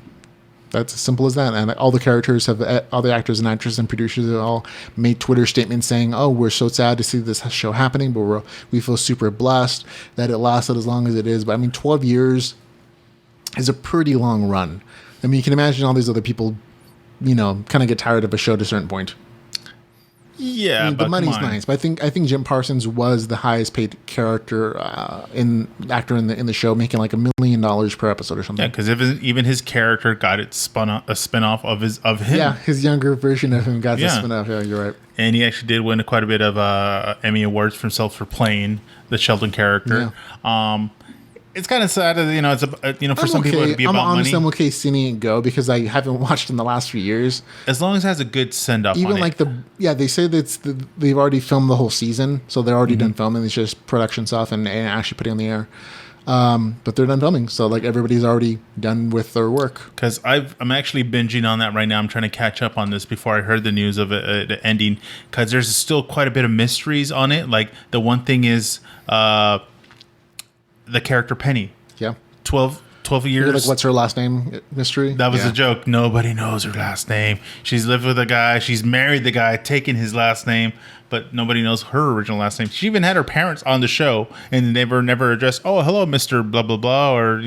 That's as simple as that. And all the characters all the actors and actresses and producers have all made Twitter statements saying, "Oh, we're so sad to see this show happening, but we feel super blessed that it lasted as long as it is." But I mean, 12 years is a pretty long run. I mean, you can imagine all these other people, kind of get tired of a show at a certain point. Yeah, I mean, but the money's nice, but I think Jim Parsons was the highest paid character in the show, making like $1 million per episode or something. Yeah, because even his character got it a spin-off of him. Yeah, his younger version of him got the spin-off. Yeah, you're right. And he actually did win quite a bit of Emmy awards for himself for playing the Sheldon character. Yeah. It's kind of sad that, it's for some people it'd be about money. I'm okay seeing it go because I haven't watched in the last few years. As long as it has a good send-off even on like it. They say that they've already filmed the whole season, so they're already done filming. It's just production stuff and actually putting on the air. But they're done filming, so like everybody's already done with their work. Because I'm actually binging on that right now. I'm trying to catch up on this before I heard the news of it ending. Because there's still quite a bit of mysteries on it. Like the one thing is the character Penny. Yeah. 12 years. Like, what's her last name mystery? That was a joke. Nobody knows her last name. She's lived with a guy. She's married the guy, taken his last name, but nobody knows her original last name. She even had her parents on the show, and they were never addressed. Oh, hello, Mr. Blah, blah, blah, or,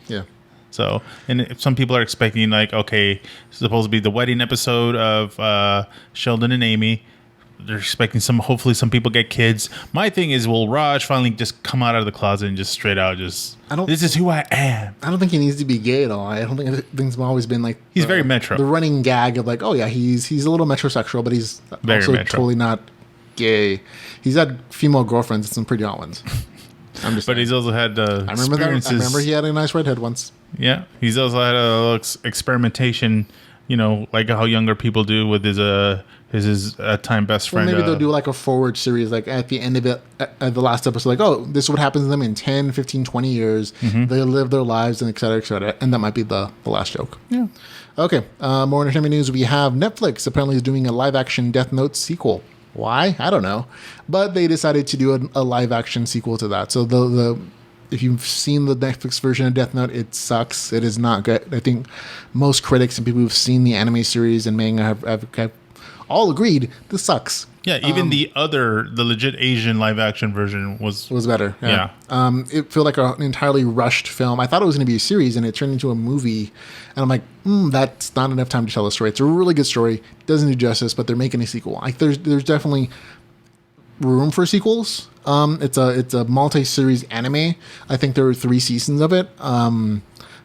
Yeah. So, and some people are expecting, like, okay, it's supposed to be the wedding episode of Sheldon and Amy. They're expecting hopefully some people get kids. My thing is, will Raj finally just come out of the closet and just straight out this is who I am? I don't think he needs to be gay at all. I don't think things have always been like... He's very metro. The running gag of like, oh yeah, he's a little metrosexual, but he's very also metro. Totally not gay. He's had female girlfriends and some pretty hot ones. But he's also had experiences. I remember he had a nice redhead once. Yeah. He's also had a little experimentation, like how younger people do with his time best friend. Maybe they'll do like a forward series, like at the end of it, at the last episode, like, oh, this is what happens to them in 10, 15, 20 years. They live their lives and et cetera, et cetera. And that might be the last joke. Yeah. Okay. More entertainment news. We have Netflix apparently is doing a live action Death Note sequel. Why? I don't know. But they decided to do a live action sequel to that. So if you've seen the Netflix version of Death Note, it sucks. It is not good. I think most critics and people who've seen the anime series and manga have all agreed this sucks. Yeah, even the legit Asian live action version was better. Yeah. It felt like an entirely rushed film. I thought it was going to be a series, and it turned into a movie. And I'm like, that's not enough time to tell a story. It's a really good story. Doesn't do justice, but they're making a sequel. Like there's definitely room for sequels. It's a multi-series anime. I think there are 3 seasons of it.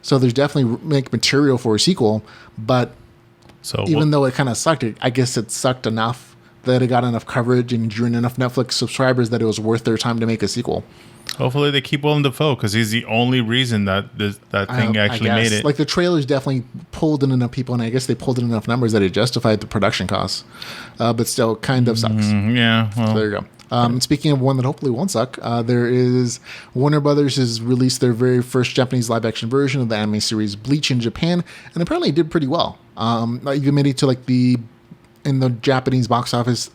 So there's definitely material for a sequel, but even though it kind of sucked, I guess it sucked enough that it got enough coverage and drew enough Netflix subscribers that it was worth their time to make a sequel. Hopefully they keep Willem Dafoe because he's the only reason that thing actually made it. Like the trailers definitely pulled in enough people, and I guess they pulled in enough numbers that it justified the production costs. But still, kind of sucks. Yeah. Well. So there you go. Speaking of one that hopefully won't suck, there is Warner Brothers has released their very first Japanese live-action version of the anime series Bleach in Japan, and apparently it did pretty well. Even made it to like in the Japanese box office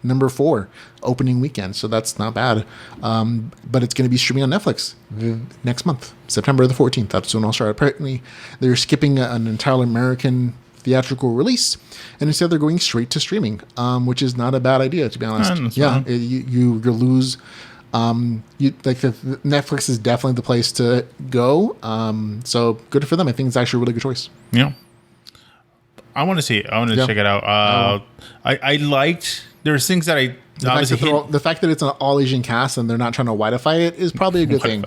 number 4 opening weekend, so that's not bad. But it's going to be streaming on Netflix next month, September the 14th. That's when I'll start. Apparently, they're skipping an entirely American theatrical release, and instead they're going straight to streaming, which is not a bad idea, to be honest. You lose. Netflix is definitely the place to go. So good for them. I think it's actually a really good choice. Yeah. I want to see it. I want to check it out. I liked. There's things that the fact that it's an all Asian cast and they're not trying to whiteify it is probably a good thing.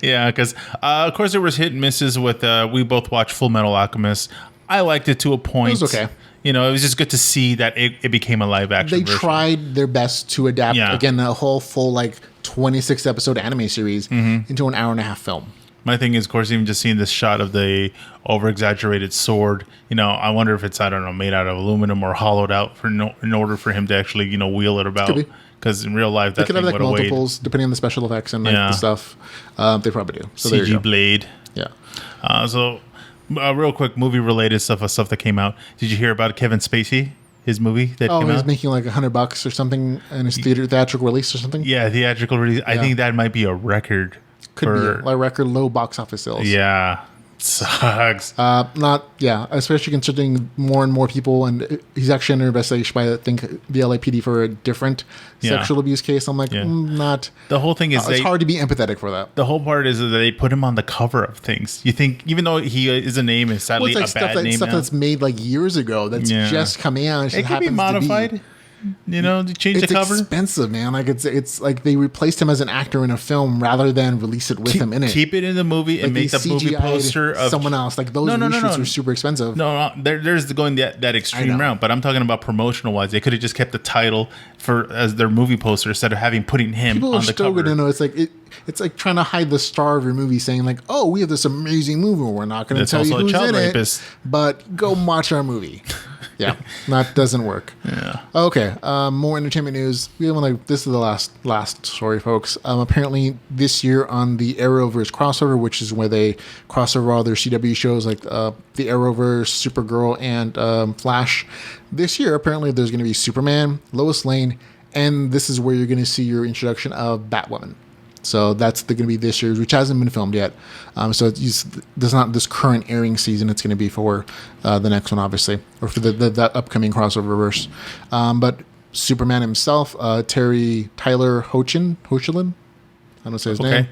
Yeah, because of course there was hit and misses with. We both watched Full Metal Alchemist. I liked it to a point. It was okay. It was just good to see that it became a live action. They tried their best to adapt again a whole full 26 episode anime series into an hour and a half film. My thing is, of course, even just seeing this shot of the over-exaggerated sword, I wonder if it's, I don't know, made out of aluminum or hollowed out in order for him to actually, wheel it about. Because in real life, that thing would have multiples, depending on the special effects and the stuff. They probably do. So CG blade. Yeah. So, real quick, movie-related stuff that came out. Did you hear about Kevin Spacey? His movie that came out? He's making like $100 or something in his theatrical release or something? Yeah, theatrical release. I think that might be a record. Could be a record low box office sales. Yeah. sucks. Especially considering more and more people, and he's actually under investigation by, I think, the LAPD for a different sexual abuse case. I'm like, not. The whole thing is it's hard to be empathetic for that. The whole part is that they put him on the cover of things. You think, even though his name is sadly it's like a bad name stuff now. that's made like years ago that's just coming out. It could be modified. To change the cover. It's expensive, man. Like it's like they replaced him as an actor in a film rather than release it with him in it. Keep it in the movie and make the movie poster of someone else. Like those reshoots are super expensive. There's going that extreme route. But I'm talking about promotional wise. They could have just kept the title as their movie poster instead of putting him People on are the still cover. Gonna know. It's like trying to hide the star of your movie, saying like, "Oh, we have this amazing movie. We're not going to tell you who's in it, but go watch our movie." Yeah, that doesn't work. Yeah. Okay. More entertainment news. This is the last story, folks. Apparently, this year on the Arrowverse crossover, which is where they cross over all their CW shows like the Arrowverse, Supergirl, and Flash. This year, apparently, there's going to be Superman, Lois Lane, and this is where you're going to see your introduction of Batwoman. So that's going to be this year, which hasn't been filmed yet. So there's not this current airing season. It's going to be for the next one, obviously, or for the upcoming crossover verse. But Superman himself, Tyler Hoechlin, I don't say his name,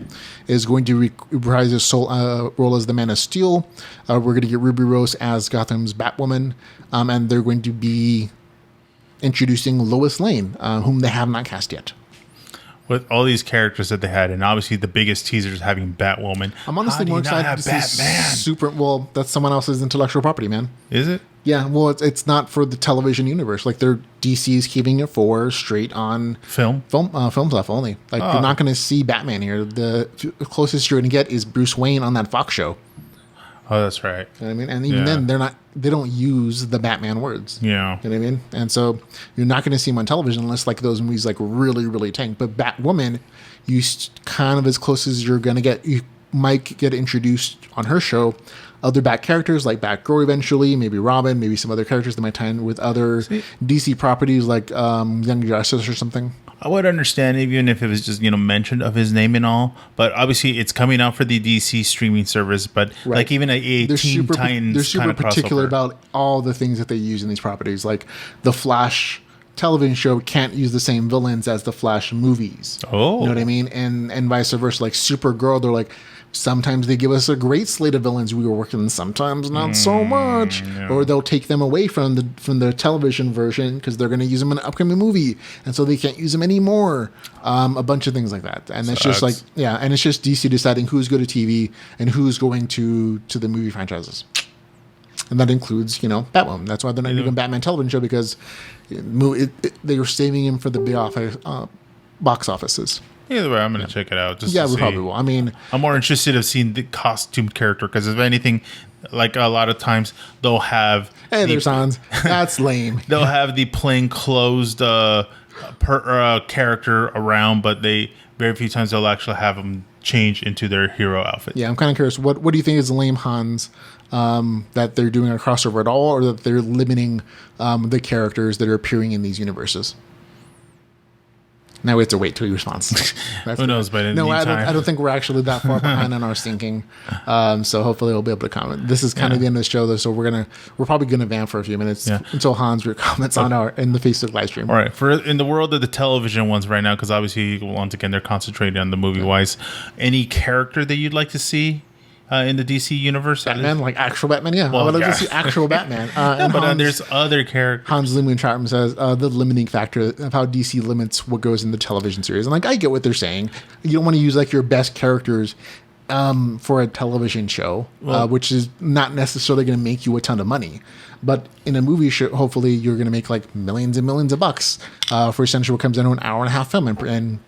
is going to reprise his role as the Man of Steel. We're going to get Ruby Rose as Gotham's Batwoman, and they're going to be introducing Lois Lane, whom they have not cast yet. With all these characters that they had, and obviously the biggest teaser is having Batwoman. I'm honestly more excited to see Batman. Well, that's someone else's intellectual property, man. Is it? Yeah, well, it's not for the television universe. Like, DC is keeping it for straight on film stuff only. Like, you're not going to see Batman here. The closest you're going to get is Bruce Wayne on that Fox show. Oh, that's right. You know what I mean? And even then, they don't use the Batman words. Yeah. You know what I mean? And so you're not going to see him on television unless like those movies like really, really tank. But Batwoman, kind of as close as you're going to get. You might get introduced on her show other Bat characters like Batgirl eventually, maybe Robin, maybe some other characters that might tie in with other DC properties like Young Justice or something. I would understand even if it was just mentioned of his name and all, but obviously it's coming out for the DC streaming service. But like even a Teen Titans, they're super particular about all the things that they use in these properties. Like the Flash television show can't use the same villains as the Flash movies. Oh, you know what I mean? And vice versa. Like Supergirl, they're like, sometimes they give us a great slate of villains we were working on, sometimes not so much. Yeah. Or they'll take them away from the television version because they're going to use them in an upcoming movie, and so they can't use them anymore. A bunch of things like that. And it's just like, and it's just DC deciding who's going to TV and who's going to the movie franchises. And that includes, Batwoman. That's why they're not doing Batman television show, because they were saving him for the big box offices. Either way, I'm going to check it out. We probably will. I mean, I'm more interested in seeing the costume character, because if anything, like a lot of times they'll have. Hey, there's Hans. That's lame. They'll have the plain clothes character around, but they very few times they'll actually have them change into their hero outfit. Yeah, I'm kind of curious. What do you think is lame, Hans? That they're doing a crossover at all, or that they're limiting the characters that are appearing in these universes? Now we have to wait till he responds. Who knows? But I don't think we're actually that far behind on our thinking. So hopefully we'll be able to comment. This is kind of the end of the show, though. So we're probably gonna vamp for a few minutes until Hans comments on in the Facebook live stream. All right. In the world of the television ones right now, because obviously once again they're concentrating on the movie wise. Any character that you'd like to see in the DC universe? Batman, like actual Batman, yeah. I would love to see actual Batman. But there's other characters. Hans Lumen Troutman says the limiting factor of how DC limits what goes in the television series. And like, I get what they're saying. You don't want to use like your best characters for a television show, which is not necessarily going to make you a ton of money. But in a movie show, hopefully you're going to make like millions and millions of bucks for essentially what comes into an hour and a half film, and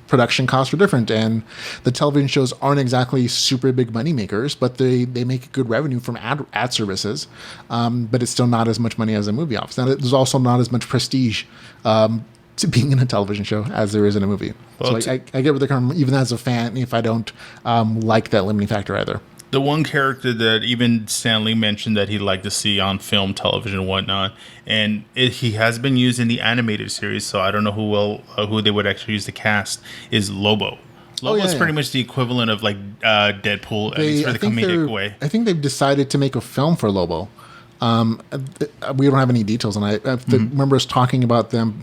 production costs are different, and the television shows aren't exactly super big money makers, but they make good revenue from ad services, but it's still not as much money as a movie office. Now, there's also not as much prestige to being in a television show as there is in a movie. Well, so I get where they're coming from, even as a fan, if I don't like that limiting factor either. The one character that even Stanley mentioned that he'd like to see on film, television, and whatnot, and he has been used in the animated series, so I don't know who they would actually use to cast, is Lobo. Lobo's pretty much the equivalent of like Deadpool, at least for the comedic way. I think they've decided to make a film for Lobo. We don't have any details, and I remember us talking about them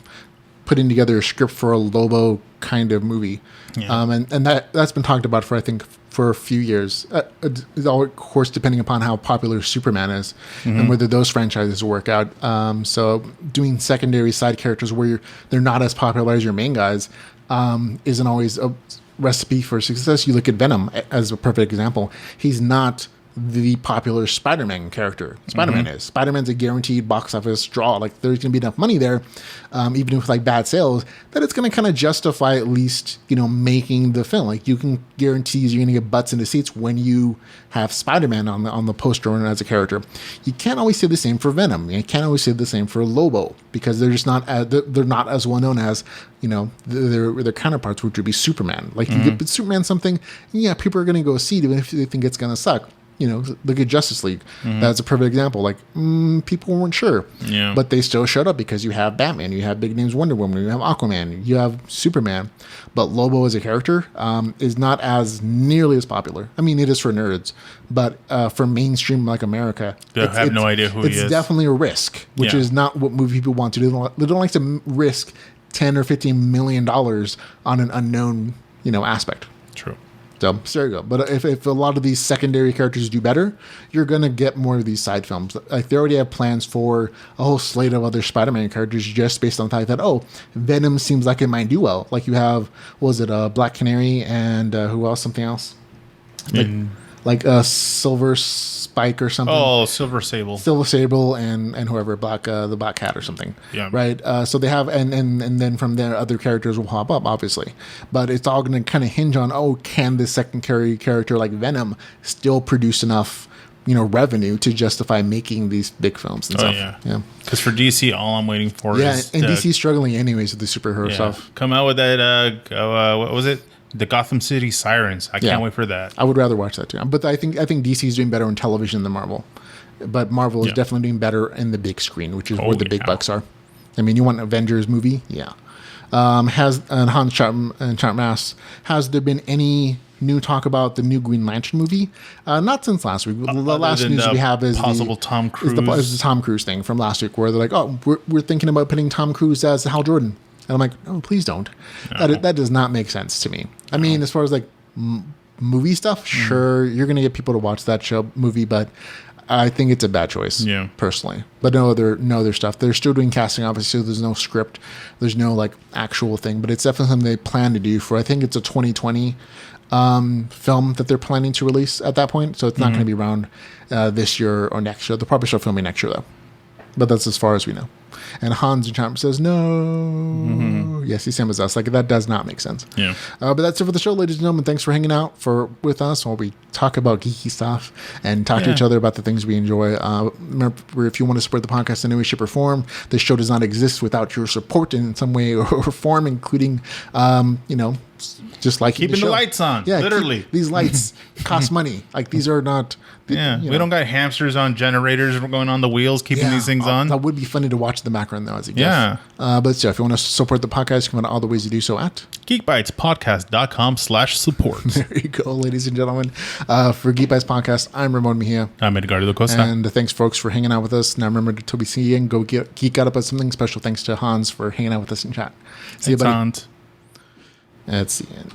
putting together a script for a Lobo kind of movie, and that's been talked about for, I think, for a few years. All, of course, depending upon how popular Superman is and whether those franchises work out. So doing secondary side characters where they're not as popular as your main guys isn't always a recipe for success. You look at Venom as a perfect example. He's not the popular Spider-Man character. Spider-Man is. Spider-Man's a guaranteed box office draw. Like, there's going to be enough money there, even with like bad sales, that it's going to kind of justify at least, making the film. Like, you can guarantee you're going to get butts into seats when you have Spider-Man on the poster and as a character. You can't always say the same for Venom. You can't always say the same for Lobo, because they're just not they're not as well known as their counterparts, which would be Superman. Like, you give Superman something, people are going to go see it even if they think it's going to suck. Look at Justice League. That's a perfect example. Like, people weren't sure, but they still showed up because you have Batman, you have big names Wonder Woman, you have Aquaman, you have Superman. But Lobo as a character is not as nearly as popular. I mean, it is for nerds, but for mainstream like America, I have no idea who he is. It's definitely a risk, which is not what movie people want to do. They don't like to risk $10 or $15 million on an unknown, aspect. True. So there you go. But if a lot of these secondary characters do better, you're going to get more of these side films. Like, they already have plans for a whole slate of other Spider-Man characters just based on the fact that, Venom seems like it might do well. Like, you have, Black Canary and who else? Something else? Like a Silver Spike or something. Oh, Silver Sable. Silver Sable and whoever, the Black Cat or something. Yeah. Right. So they have, and then from there, other characters will pop up, obviously. But it's all going to kind of hinge on, can this secondary character like Venom still produce enough, revenue to justify making these big films and stuff. Yeah. Because for DC, all I'm waiting for is... and DC's struggling anyways with the superhero stuff. Come out with that, what was it? The Gotham City Sirens. I can't wait for that. I would rather watch that too. But I think DC is doing better on television than Marvel. But Marvel is definitely doing better in the big screen, which is where the big bucks are. I mean, you want an Avengers movie? Yeah. Hans Chartmas, has there been any new talk about the new Green Lantern movie? Not since last week. The last news we have is possible Tom Cruise. Is the Tom Cruise thing from last week, where they're like, we're thinking about putting Tom Cruise as Hal Jordan. And I'm like, oh, please don't. No. That does not make sense to me. I mean, as far as like movie stuff, sure, you're going to get people to watch that movie, but I think it's a bad choice, personally. But no other stuff. They're still doing casting, obviously. There's no script. There's no like actual thing, but it's definitely something they plan to do for, I think it's a 2020 film that they're planning to release at that point. So it's not going to be around this year or next year. They'll probably start filming next year, though. But that's as far as we know. And Hans Charm says, no. Yes, he's same as us. Like, that does not make sense. Yeah. But that's it for the show, ladies and gentlemen. Thanks for hanging out with us while we talk about geeky stuff and talk to each other about the things we enjoy. Remember, if you want to support the podcast in any way, shape, or form, this show does not exist without your support in some way or form, including, just like keeping the lights on. Yeah, literally. These lights cost money. Like, these are not... we don't got hamsters on generators going on the wheels, keeping these things on. That would be funny to watch the background, though, as a gift. But if you want to support the podcast, you can find all the ways to do so at geekbytespodcast.com/support. There you go, ladies and gentlemen. For Geek Bytes Podcast, I'm Ramon Mejia. I'm Edgardo Acosta. And thanks, folks, for hanging out with us. Now, remember, until we see you again, go geek out about something special. Thanks to Hans for hanging out with us in chat. See you, buddy. Hans. That's the end.